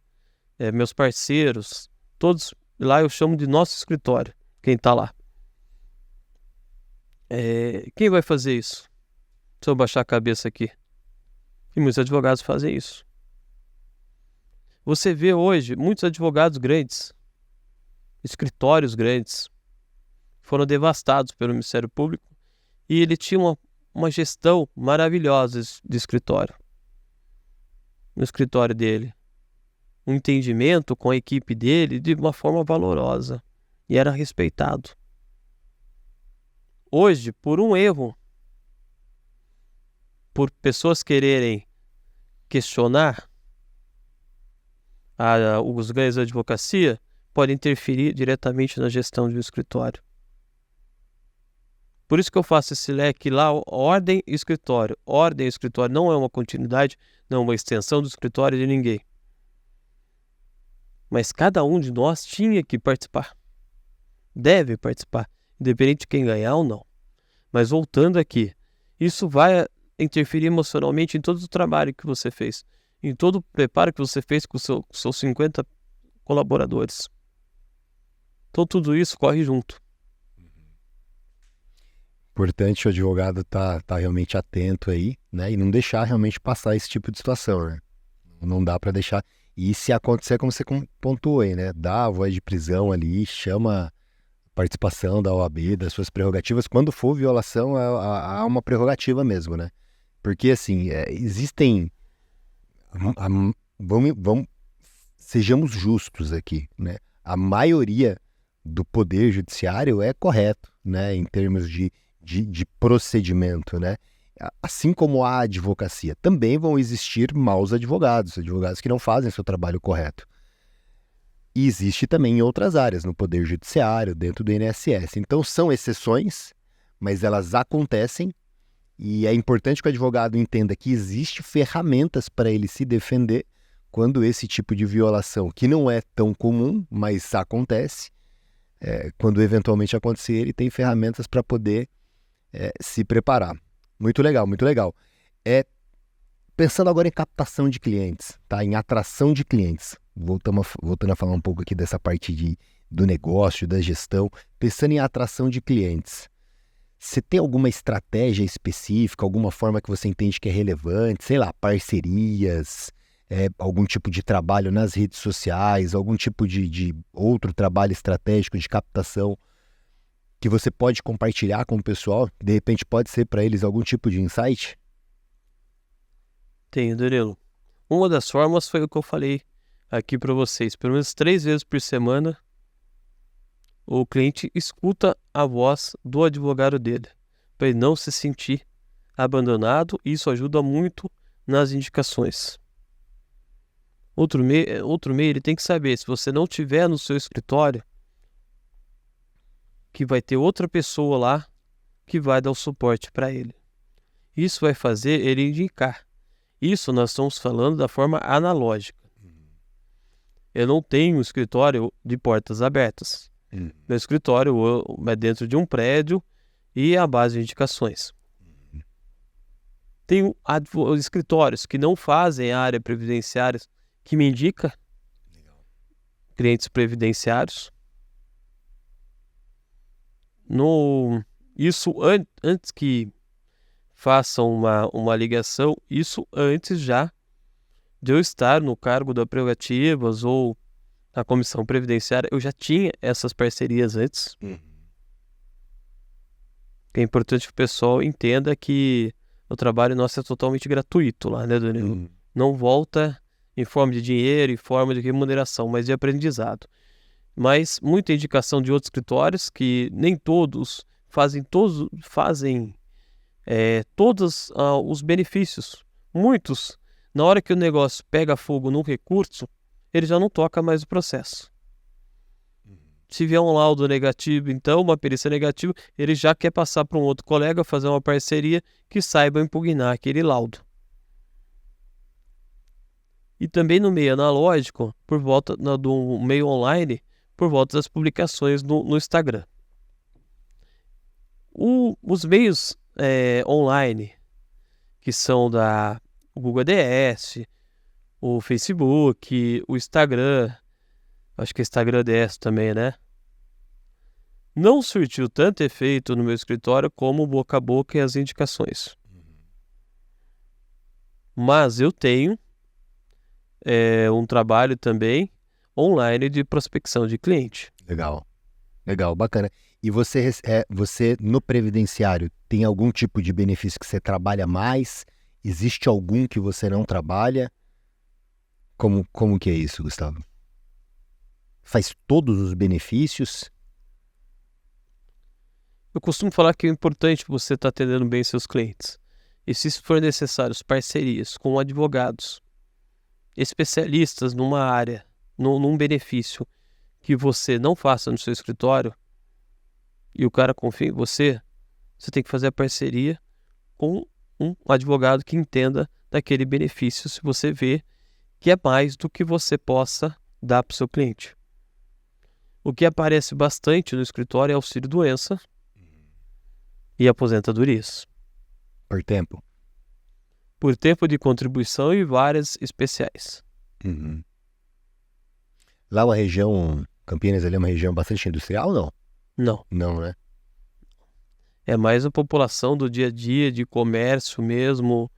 S2: meus parceiros, todos lá eu chamo de nosso escritório, quem está lá. Quem vai fazer isso? Se eu baixar a cabeça aqui. E muitos advogados fazem isso. Você vê hoje muitos advogados grandes, escritórios grandes, foram devastados pelo Ministério Público e ele tinha uma gestão maravilhosa de escritório. No escritório dele. Um entendimento com a equipe dele de uma forma valorosa. E era respeitado. Hoje, por um erro, por pessoas quererem questionar, os ganhos da advocacia, pode interferir diretamente na gestão de um escritório. Por isso que eu faço esse leque lá, ordem e escritório. Ordem e escritório não é uma continuidade, não é uma extensão do escritório de ninguém. Mas cada um de nós tinha que participar. Deve participar, independente de quem ganhar ou não. Mas voltando aqui, isso vai interferir emocionalmente em todo o trabalho que você fez, em todo o preparo que você fez com seus 50 colaboradores. Então tudo isso corre junto.
S1: Importante o advogado tá realmente atento aí, né? E não deixar realmente passar esse tipo de situação, né? Não dá para deixar. E se acontecer, como você pontuou aí, né? Dá a voz de prisão ali, chama a participação da OAB, das suas prerrogativas. Quando for violação, há uma prerrogativa mesmo, né? Porque, assim, existem... Sejamos justos aqui, né? A maioria do poder judiciário é correto, né? Em termos de procedimento, né? Assim como a advocacia, também vão existir maus advogados que não fazem seu trabalho correto. E existe também em outras áreas, no Poder Judiciário, dentro do INSS. Então são exceções, mas elas acontecem e é importante que o advogado entenda que existe ferramentas para ele se defender quando esse tipo de violação, que não é tão comum, mas acontece, quando eventualmente acontecer, ele tem ferramentas para poder se preparar. Muito legal, muito legal. Pensando agora em captação de clientes, tá? Em atração de clientes. Voltando a falar um pouco aqui dessa parte do negócio, da gestão. Pensando em atração de clientes. Você tem alguma estratégia específica, alguma forma que você entende que é relevante? Sei lá, parcerias, algum tipo de trabalho nas redes sociais, algum tipo de outro trabalho estratégico de captação que você pode compartilhar com o pessoal, de repente pode ser para eles algum tipo de insight?
S2: Tenho, Danilo. Uma das formas foi o que eu falei aqui para vocês. Pelo menos 3 vezes por semana, o cliente escuta a voz do advogado dele, para ele não se sentir abandonado. Isso ajuda muito nas indicações. Outro meio, ele tem que saber, se você não tiver no seu escritório, que vai ter outra pessoa lá que vai dar o suporte para ele. Isso vai fazer ele indicar. Isso nós estamos falando da forma analógica. Eu não tenho um escritório de portas abertas. Meu escritório é dentro de um prédio e é a base de indicações. Tenho escritórios que não fazem a área previdenciária, que me indica clientes previdenciários. Isso antes que façam uma ligação, isso antes já de eu estar no cargo da prerrogativas ou na comissão previdenciária, eu já tinha essas parcerias antes. É importante que o pessoal entenda que o trabalho nosso é totalmente gratuito lá, né, Danilo? Não volta em forma de dinheiro, em forma de remuneração, mas de aprendizado. Mas muita indicação de outros escritórios que nem todos fazem todos os benefícios. Muitos, na hora que o negócio pega fogo no recurso, ele já não toca mais o processo. Se vier um laudo negativo, então, uma perícia negativa, ele já quer passar para um outro colega, fazer uma parceria que saiba impugnar aquele laudo. E também no meio analógico, por volta do meio online, por volta das publicações no Instagram. Os meios online, que são o Google ADS, o Facebook, o Instagram, acho que é Instagram ADS também, né? Não surtiu tanto efeito no meu escritório como o boca a boca e as indicações. Mas eu tenho um trabalho também online de prospecção de cliente.
S1: Legal, bacana. E você no previdenciário tem algum tipo de benefício que você trabalha mais? Existe algum que você não trabalha? Como que é isso, Gustavo? Faz todos os benefícios?
S2: Eu costumo falar que é importante você estar atendendo bem seus clientes. E se for necessário, parcerias com advogados especialistas numa área, num benefício que você não faça no seu escritório e o cara confia em você, você tem que fazer a parceria com um advogado que entenda daquele benefício se você vê que é mais do que você possa dar para o seu cliente. O que aparece bastante no escritório é auxílio-doença e aposentadorias.
S1: Por tempo.
S2: Por tempo de contribuição e várias especiais.
S1: Uhum. Lá uma região, Campinas ali é uma região bastante industrial, não?
S2: Não.
S1: Não, né?
S2: É mais a população do dia a dia, de comércio mesmo,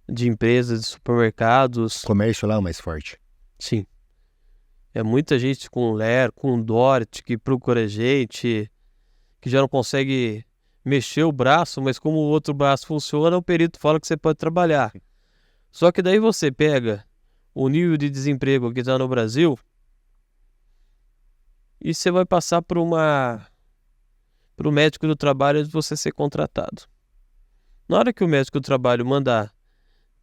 S2: de empresas, de supermercados.
S1: Comércio lá é o mais forte.
S2: Sim. É muita gente com Ler, com Dort, que procura gente, que já não consegue mexer o braço, mas como o outro braço funciona, o perito fala que você pode trabalhar. Só que daí você pega o nível de desemprego que está no Brasil e você vai passar para o médico do trabalho antes de você ser contratado. Na hora que o médico do trabalho mandar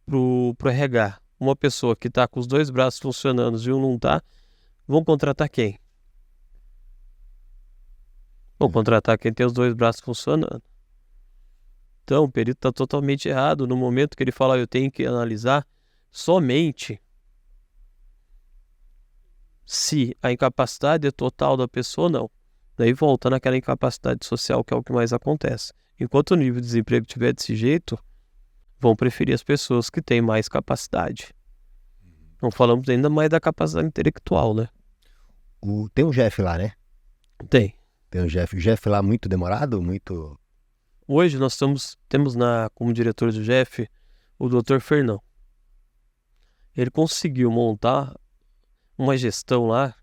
S2: pro RH uma pessoa que está com os dois braços funcionando e um não está, vão contratar quem? Vão contratar quem tem os dois braços funcionando. Então, o perito está totalmente errado no momento que ele fala, eu tenho que analisar somente se a incapacidade é total da pessoa ou não. Daí volta naquela incapacidade social, que é o que mais acontece. Enquanto o nível de desemprego estiver desse jeito, vão preferir as pessoas que têm mais capacidade. Não falamos ainda mais da capacidade intelectual, né?
S1: Tem um Jeff lá, né?
S2: Tem.
S1: Tem um Jeff. O Jeff lá muito demorado, muito...
S2: Hoje nós temos como diretor do GEF o Dr. Fernão. Ele conseguiu montar uma gestão lá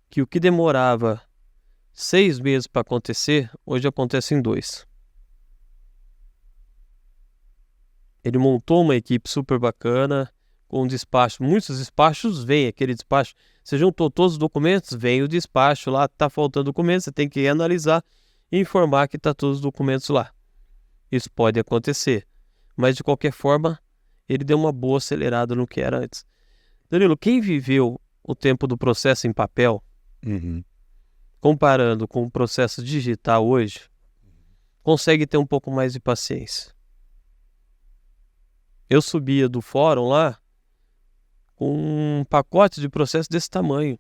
S2: que o que demorava 6 meses para acontecer, hoje acontece em 2. Ele montou uma equipe super bacana, com despacho. Muitos despachos vêm, aquele despacho. Você juntou todos os documentos, vem o despacho lá, está faltando documento, você tem que analisar e informar que está todos os documentos lá. Isso pode acontecer, mas de qualquer forma, ele deu uma boa acelerada no que era antes. Danilo, quem viveu o tempo do processo em papel, comparando com o processo digital hoje, consegue ter um pouco mais de paciência. Eu subia do fórum lá com um pacote de processo desse tamanho.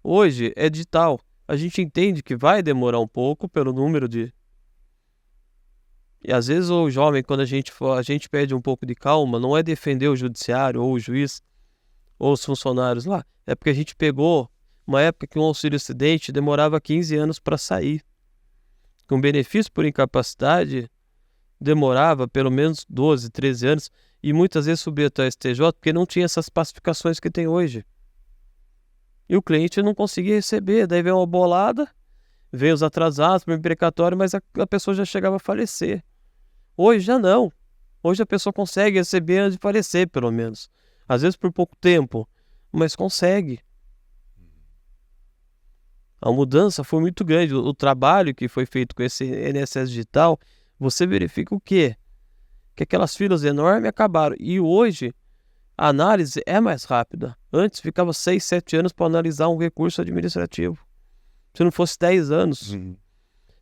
S2: Hoje é digital. A gente entende que vai demorar um pouco pelo número de... E às vezes o jovem, quando a gente pede um pouco de calma, não é defender o judiciário ou o juiz ou os funcionários lá. É porque a gente pegou uma época que um auxílio-acidente demorava 15 anos para sair. Com benefício por incapacidade demorava pelo menos 12, 13 anos e muitas vezes subia até o STJ porque não tinha essas pacificações que tem hoje. E o cliente não conseguia receber, daí veio uma bolada, veio os atrasados para o imprecatório, mas a pessoa já chegava a falecer. Hoje já não. Hoje a pessoa consegue receber antes de falecer, pelo menos. Às vezes por pouco tempo, mas consegue. A mudança foi muito grande. O trabalho que foi feito com esse INSS digital, você verifica o quê? Que aquelas filas enormes acabaram. E hoje a análise é mais rápida. Antes ficava 6, 7 anos para analisar um recurso administrativo. Se não fosse 10 anos.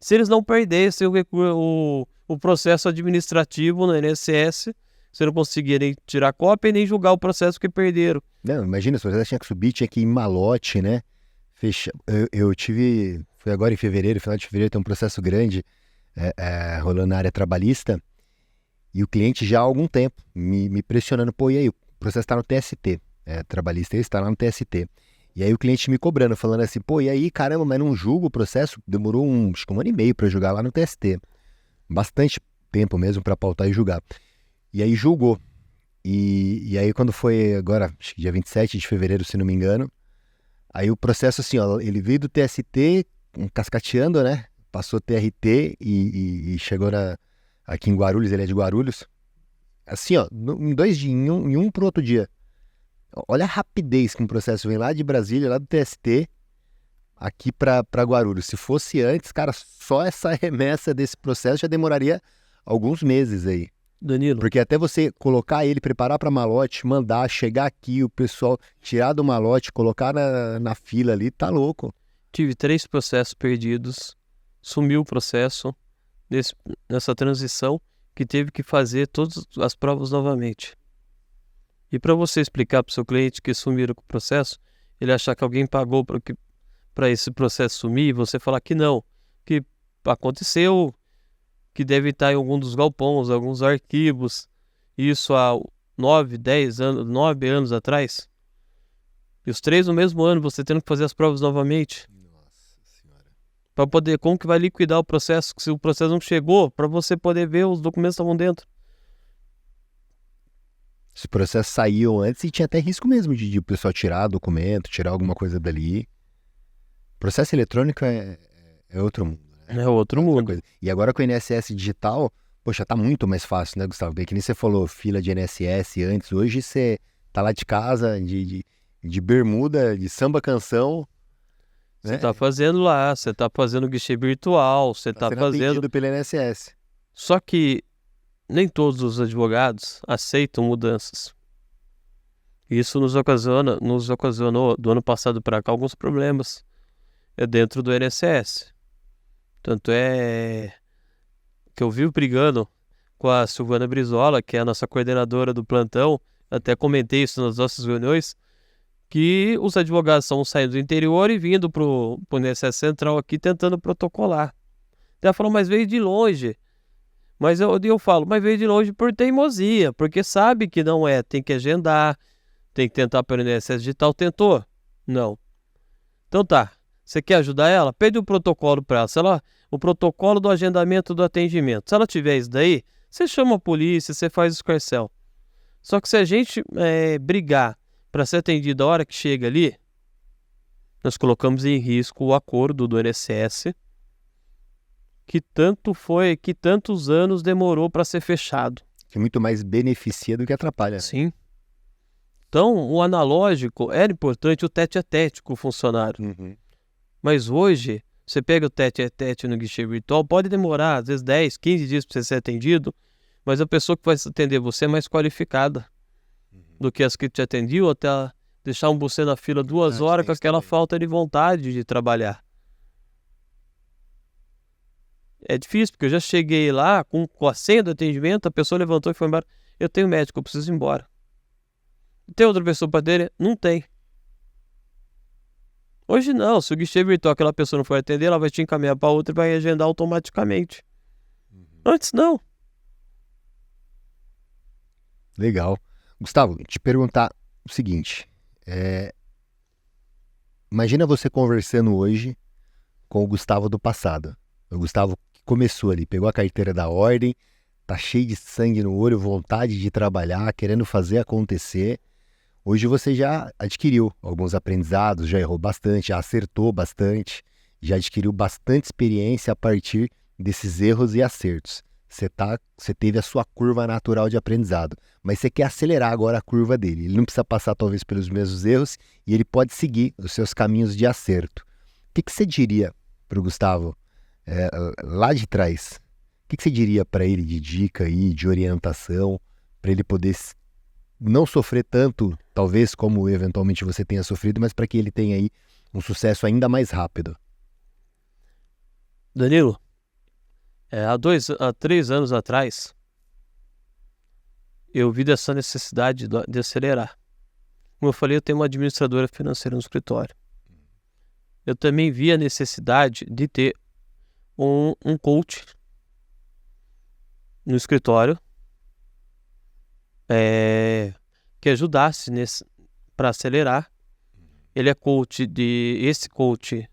S2: Se eles não perdessem o processo administrativo no INSS, você não conseguia nem tirar cópia e nem julgar o processo que perderam.
S1: Não, imagina, se você tinha que subir, tinha que ir em malote, né? Eu tive, foi agora em fevereiro, final de fevereiro, tem um processo grande rolando na área trabalhista e o cliente já há algum tempo me pressionando, pô, e aí, o processo está no TST, trabalhista está lá no TST. E aí o cliente me cobrando, falando assim, pô, e aí, caramba, mas não julga o processo? Demorou acho que 1 ano e meio para julgar lá no TST. Bastante tempo mesmo para pautar e julgar. E aí julgou. E aí quando foi agora, acho que dia 27 de fevereiro, se não me engano, aí o processo assim, ó, ele veio do TST cascateando, né? Passou TRT e chegou aqui em Guarulhos, ele é de Guarulhos. Assim, ó, em 2 dias, em um pro outro dia. Olha a rapidez que um processo vem lá de Brasília, lá do TST, aqui para Guarulhos. Se fosse antes, cara, só essa remessa desse processo já demoraria alguns meses aí.
S2: Danilo,
S1: Porque até você colocar ele, preparar para malote, mandar, chegar aqui, o pessoal tirar do malote, colocar na fila ali, tá louco.
S2: tive 3 processos perdidos, sumiu o processo nessa transição que teve que fazer todas as provas novamente. E para você explicar para o seu cliente que sumiram com o processo, ele achar que alguém pagou para esse processo sumir, e você falar que não, que aconteceu, que deve estar em algum dos galpões, alguns arquivos, isso há 9, 10 anos, 9 anos atrás. E os 3 no mesmo ano, você tendo que fazer as provas novamente.
S1: Nossa senhora.
S2: Para poder, como que vai liquidar o processo, se o processo não chegou, para você poder ver os documentos que estavam dentro.
S1: Esse processo saiu antes e tinha até risco mesmo de o pessoal tirar documento, tirar alguma coisa dali. Processo eletrônico é outro mundo.
S2: É outro
S1: Outra
S2: mundo.
S1: coisa. E agora com o INSS digital, poxa, tá muito mais fácil, né, Gustavo? Bem que nem você falou, fila de INSS antes. Hoje você tá lá de casa, de bermuda, de samba canção,
S2: Você
S1: né?
S2: está fazendo lá, você está fazendo guichê virtual, você está
S1: Sendo
S2: fazendo.
S1: atendido pelo INSS.
S2: Só que nem todos os advogados aceitam mudanças. Isso nos ocasionou do ano passado para cá alguns problemas dentro do INSS. Tanto é que eu vivo brigando com a Silvana Brizola, que é a nossa coordenadora do plantão, até comentei isso nas nossas reuniões, que os advogados estão saindo do interior e vindo para o INSS Central aqui tentando protocolar. Ela falou, mas veio de longe. Mas eu falo, mas veio de longe por teimosia, porque sabe que não é, tem que agendar, tem que tentar pelo INSS digital, tentou? Não. Então tá, você quer ajudar ela? Pede o protocolo para ela, o protocolo do agendamento do atendimento. Se ela tiver isso daí, você chama a polícia, você faz o escarcéu. Só que se a gente brigar para ser atendido a hora que chega ali, nós colocamos em risco o acordo do INSS, que tantos anos demorou para ser fechado.
S1: Que muito mais beneficia do que atrapalha. Né?
S2: Sim. Então, o analógico era importante, o tete-a-tete com o funcionário.
S1: Uhum.
S2: Mas hoje, você pega o tete-a-tete no guichê virtual, pode demorar, às vezes, 10, 15 dias para você ser atendido, mas a pessoa que vai atender você é mais qualificada do que as que te atendiam, até deixar você na fila 2 horas com aquela falta de vontade de trabalhar. É difícil, porque eu já cheguei lá com a senha do atendimento, a pessoa levantou e foi embora. Eu tenho médico, eu preciso ir embora. Tem outra pessoa para atender? Não tem. Hoje não, se o guichê virtual aquela pessoa não for atender, ela vai te encaminhar para outra e vai agendar automaticamente. Antes não.
S1: Legal. Gustavo, te perguntar o seguinte. Imagina você conversando hoje com o Gustavo do passado. O Gustavo que começou ali, pegou a carteira da ordem, tá cheio de sangue no olho, vontade de trabalhar, querendo fazer acontecer. Hoje você já adquiriu alguns aprendizados, já errou bastante, já acertou bastante, já adquiriu bastante experiência a partir desses erros e acertos. Você teve a sua curva natural de aprendizado, mas você quer acelerar agora a curva dele. Ele não precisa passar talvez pelos mesmos erros e ele pode seguir os seus caminhos de acerto. O que você diria para o Gustavo lá de trás? O que você diria para ele de dica aí, de orientação, para ele poder não sofrer tanto, talvez como eventualmente você tenha sofrido, mas para que ele tenha aí um sucesso ainda mais rápido?
S2: Danilo, há 3 anos atrás, eu vi dessa necessidade de acelerar. Como eu falei, eu tenho uma administradora financeira no escritório. Eu também vi a necessidade de ter um coach no escritório que ajudasse para acelerar. Ele é coach esse coach,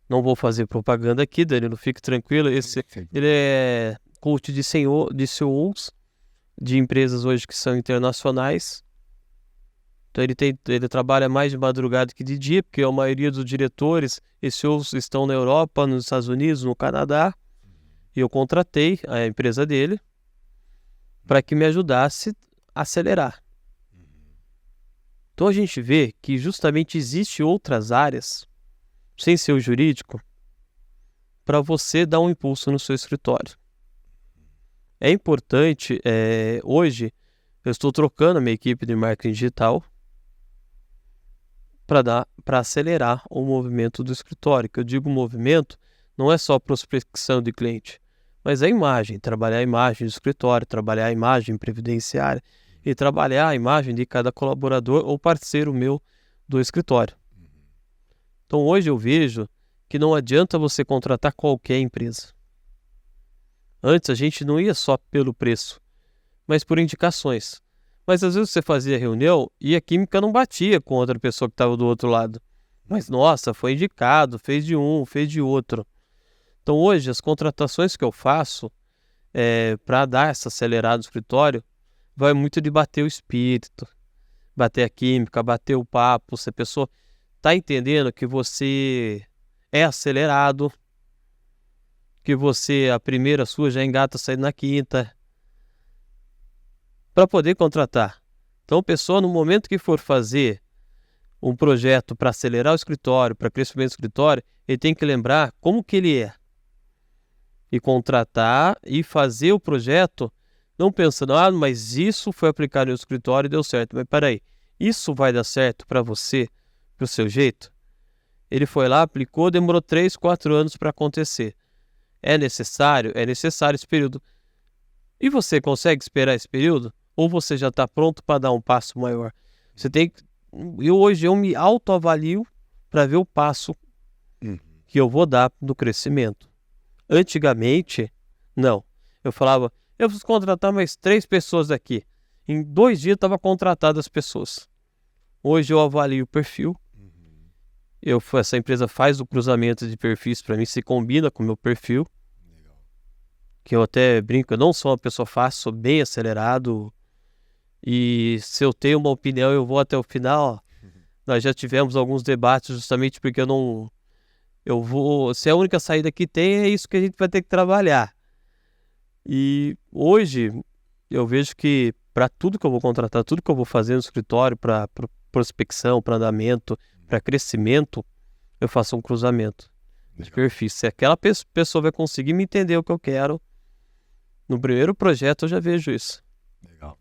S2: não vou fazer propaganda aqui, Danilo, fique tranquilo, ele é coach de CEOs de empresas hoje que são internacionais. Então ele trabalha mais de madrugada que de dia, porque a maioria dos diretores e CEOs estão na Europa, nos Estados Unidos, no Canadá. E eu contratei a empresa dele para que me ajudasse a acelerar. Então a gente vê que justamente existem outras áreas, sem ser o jurídico, para você dar um impulso no seu escritório. É importante, hoje eu estou trocando a minha equipe de marketing digital para acelerar o movimento do escritório. Que eu digo movimento, não é só prospecção de cliente, mas a imagem, trabalhar a imagem do escritório, trabalhar a imagem previdenciária e trabalhar a imagem de cada colaborador ou parceiro meu do escritório. Então hoje eu vejo que não adianta você contratar qualquer empresa. Antes a gente não ia só pelo preço, mas por indicações. Mas às vezes você fazia reunião e a química não batia com outra pessoa que estava do outro lado. Mas nossa, foi indicado, fez de um, fez de outro. Então hoje as contratações que eu faço para dar essa acelerada no escritório vai muito de bater o espírito, bater a química, bater o papo. Se a pessoa está entendendo que você é acelerado, que você, a primeira sua já engata saindo na quinta, para poder contratar. Então a pessoa, no momento que for fazer um projeto para acelerar o escritório, para crescimento do escritório, ele tem que lembrar como que ele é. E contratar e fazer o projeto, não pensando, mas isso foi aplicado no escritório e deu certo. Mas peraí, isso vai dar certo para você, para o seu jeito? Ele foi lá, aplicou, demorou 3, 4 anos para acontecer. É necessário? É necessário esse período. E você consegue esperar esse período? Ou você já está pronto para dar um passo maior? Você tem que... Hoje eu me autoavalio para ver o passo que eu vou dar no crescimento. Antigamente, não. Eu falava, eu preciso contratar mais 3 pessoas aqui. Em 2 dias estava contratado as pessoas. Hoje eu avalio o perfil. Essa empresa faz o cruzamento de perfis para mim, se combina com o meu perfil. Legal. Que eu até brinco, eu não sou uma pessoa fácil, sou bem acelerado. E se eu tenho uma opinião, eu vou até o final. Nós já tivemos alguns debates justamente porque se a única saída que tem é isso que a gente vai ter que trabalhar. E hoje eu vejo que para tudo que eu vou contratar, tudo que eu vou fazer no escritório, para prospecção, para andamento, para crescimento, eu faço um cruzamento de perfis. Se aquela pessoa vai conseguir me entender o que eu quero, no primeiro projeto eu já vejo isso. Legal.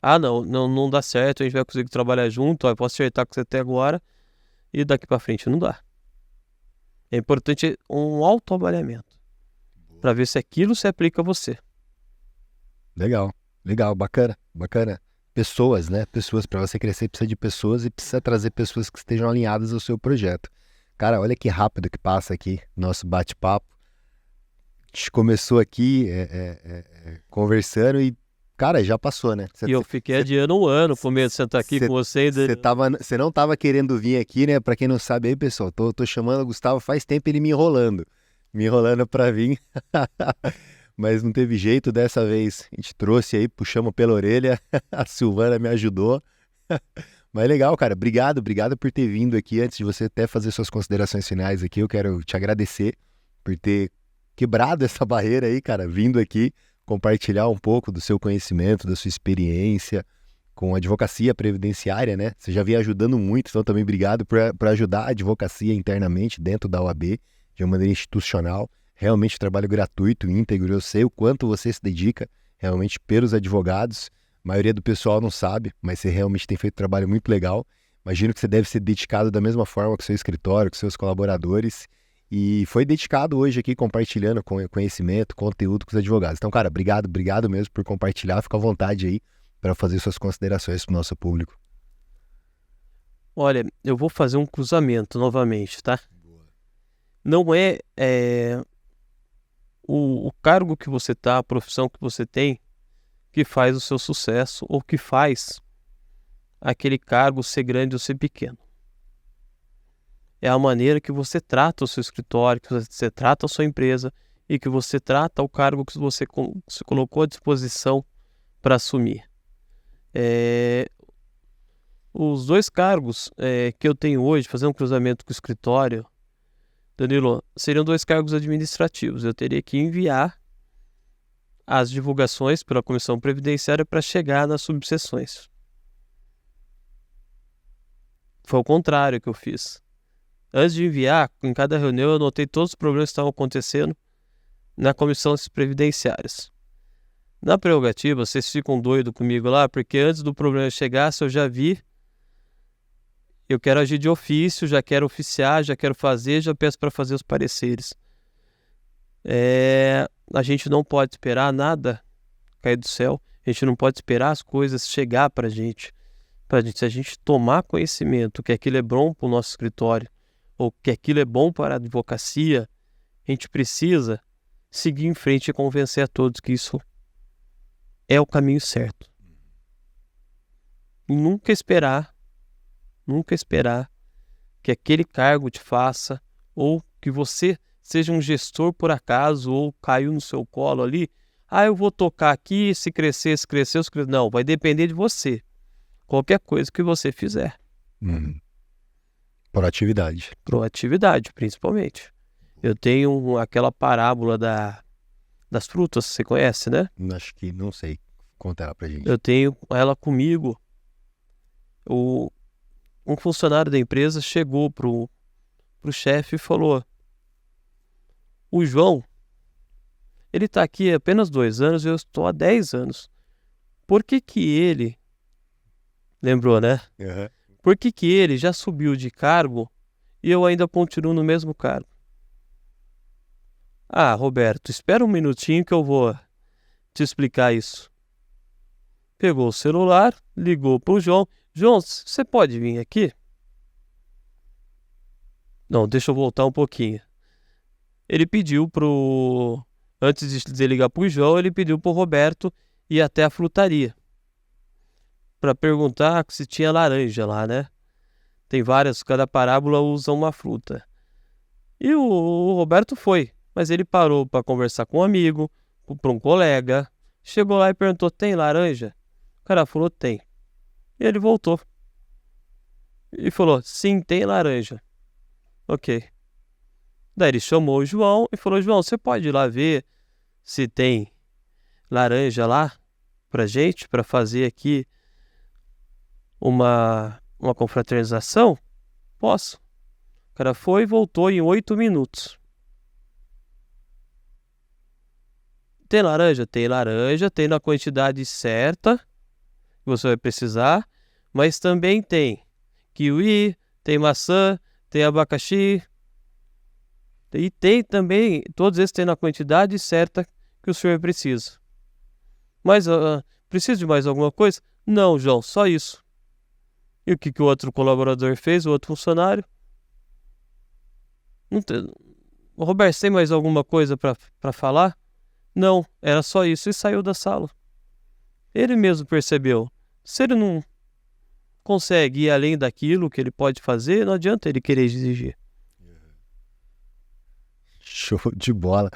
S2: Não dá certo, a gente vai conseguir trabalhar junto, eu posso acertar com você até agora, e daqui para frente não dá. É importante um autoavaliamento, para ver se aquilo se aplica a você.
S1: Legal, bacana. Pessoas, né? Pessoas, para você crescer precisa de pessoas e precisa trazer pessoas que estejam alinhadas ao seu projeto. Cara, olha que rápido que passa aqui nosso bate-papo. A gente começou aqui conversando e, cara, já passou, né?
S2: E eu fiquei adiando um ano com medo de sentar aqui com você.
S1: Você não estava querendo vir aqui, né? Para quem não sabe aí, pessoal, tô chamando o Gustavo faz tempo, ele me enrolando para vir. Mas não teve jeito dessa vez. A gente trouxe aí, puxamos pela orelha, a Silvana me ajudou. Mas legal, cara, obrigado por ter vindo aqui. Antes de você até fazer suas considerações finais aqui, eu quero te agradecer por ter quebrado essa barreira aí, cara, vindo aqui compartilhar um pouco do seu conhecimento, da sua experiência com a advocacia previdenciária, né? Você já vem ajudando muito, então também obrigado por ajudar a advocacia internamente dentro da OAB, de uma maneira institucional. Realmente trabalho gratuito, íntegro, eu sei o quanto você se dedica realmente pelos advogados. A maioria do pessoal não sabe, mas você realmente tem feito um trabalho muito legal. Imagino que você deve ser dedicado da mesma forma com o seu escritório, com seus colaboradores. E foi dedicado hoje aqui compartilhando conhecimento, conteúdo com os advogados. Então, cara, obrigado mesmo por compartilhar. Fica à vontade aí para fazer suas considerações para o nosso público.
S2: Olha, eu vou fazer um cruzamento novamente, tá? Boa. Não é o cargo que você tá, a profissão que você tem, que faz o seu sucesso ou que faz aquele cargo ser grande ou ser pequeno. É a maneira que você trata o seu escritório, que você trata a sua empresa e que você trata o cargo que você se colocou à disposição para assumir. Os 2 cargos que eu tenho hoje, fazer um cruzamento com o escritório, Danilo, seriam 2 cargos administrativos. Eu teria que enviar as divulgações pela Comissão Previdenciária para chegar nas subseções. Foi o contrário que eu fiz. Antes de enviar, em cada reunião eu anotei todos os problemas que estavam acontecendo na comissão previdenciárias. Na prerrogativa, vocês ficam doidos comigo lá, porque antes do problema chegar, se eu já vi, eu quero agir de ofício, já quero oficiar, já quero fazer, já peço para fazer os pareceres. A gente não pode esperar nada cair do céu, a gente não pode esperar as coisas chegar para a gente. Se a gente tomar conhecimento que aquilo é bom para o nosso escritório, ou que aquilo é bom para a advocacia, a gente precisa seguir em frente e convencer a todos que isso é o caminho certo. E nunca esperar que aquele cargo te faça, ou que você seja um gestor por acaso, ou caiu no seu colo ali, eu vou tocar aqui, se crescer, não, vai depender de você. Qualquer coisa que você fizer.
S1: Proatividade.
S2: Proatividade, principalmente. Eu tenho aquela parábola das frutas, você conhece, né?
S1: Acho que não sei. Conta ela pra gente.
S2: Eu tenho ela comigo. Um funcionário da empresa chegou pro chefe e falou: o João, ele tá aqui há apenas 2 anos e eu estou há 10 anos. Por que ele... Lembrou, né?
S1: Uhum.
S2: Por que ele já subiu de cargo e eu ainda continuo no mesmo cargo? Roberto, espera um minutinho que eu vou te explicar isso. Pegou o celular, ligou pro João. João, você pode vir aqui? Não, deixa eu voltar um pouquinho. Ele pediu antes de ligar pro João, ele pediu pro Roberto ir até a frutaria para perguntar se tinha laranja lá, né? Tem várias, cada parábola usa uma fruta. E o Roberto foi, mas ele parou para conversar com um amigo, para um colega. Chegou lá e perguntou: tem laranja? O cara falou: tem. E ele voltou e falou: sim, tem laranja. Ok. Daí ele chamou o João e falou: João, você pode ir lá ver se tem laranja lá pra gente, para fazer aqui uma confraternização? Posso. O cara foi e voltou em 8 minutos. Tem laranja? Tem laranja, tem na quantidade certa que você vai precisar, mas também tem kiwi, tem maçã, tem abacaxi, e tem também, todos esses tem na quantidade certa que o senhor precisa. Mas precisa de mais alguma coisa? Não, João, só isso. E o que o outro colaborador fez, o outro funcionário? Roberto, tem mais alguma coisa para falar? Não, era só isso, e saiu da sala. Ele mesmo percebeu. Se ele não consegue ir além daquilo que ele pode fazer, não adianta ele querer exigir.
S1: Show de bola.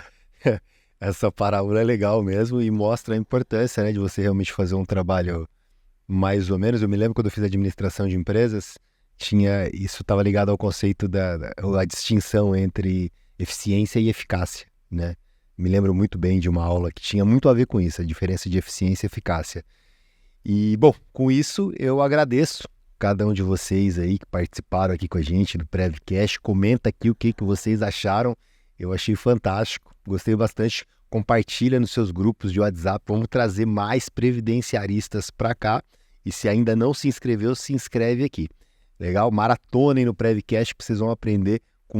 S1: Essa parábola é legal mesmo e mostra a importância, né, de você realmente fazer um trabalho mais ou menos. Eu me lembro quando eu fiz administração de empresas, isso estava ligado ao conceito da distinção entre eficiência e eficácia, né? Me lembro muito bem de uma aula que tinha muito a ver com isso, a diferença de eficiência e eficácia. E, bom, com isso eu agradeço cada um de vocês aí que participaram aqui com a gente do Prevcast. Comenta aqui o que vocês acharam. Eu achei fantástico, gostei bastante. Compartilha nos seus grupos de WhatsApp. Vamos trazer mais previdenciaristas para cá. E se ainda não se inscreveu, se inscreve aqui. Legal? Maratonem no Prevcast que vocês vão aprender com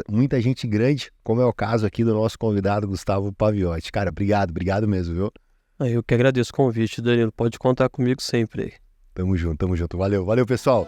S1: muita gente grande, como é o caso aqui do nosso convidado Gustavo Paviotti. Cara, obrigado mesmo, viu?
S2: Eu que agradeço o convite, Danilo. Pode contar comigo sempre aí.
S1: Tamo junto. Valeu, pessoal.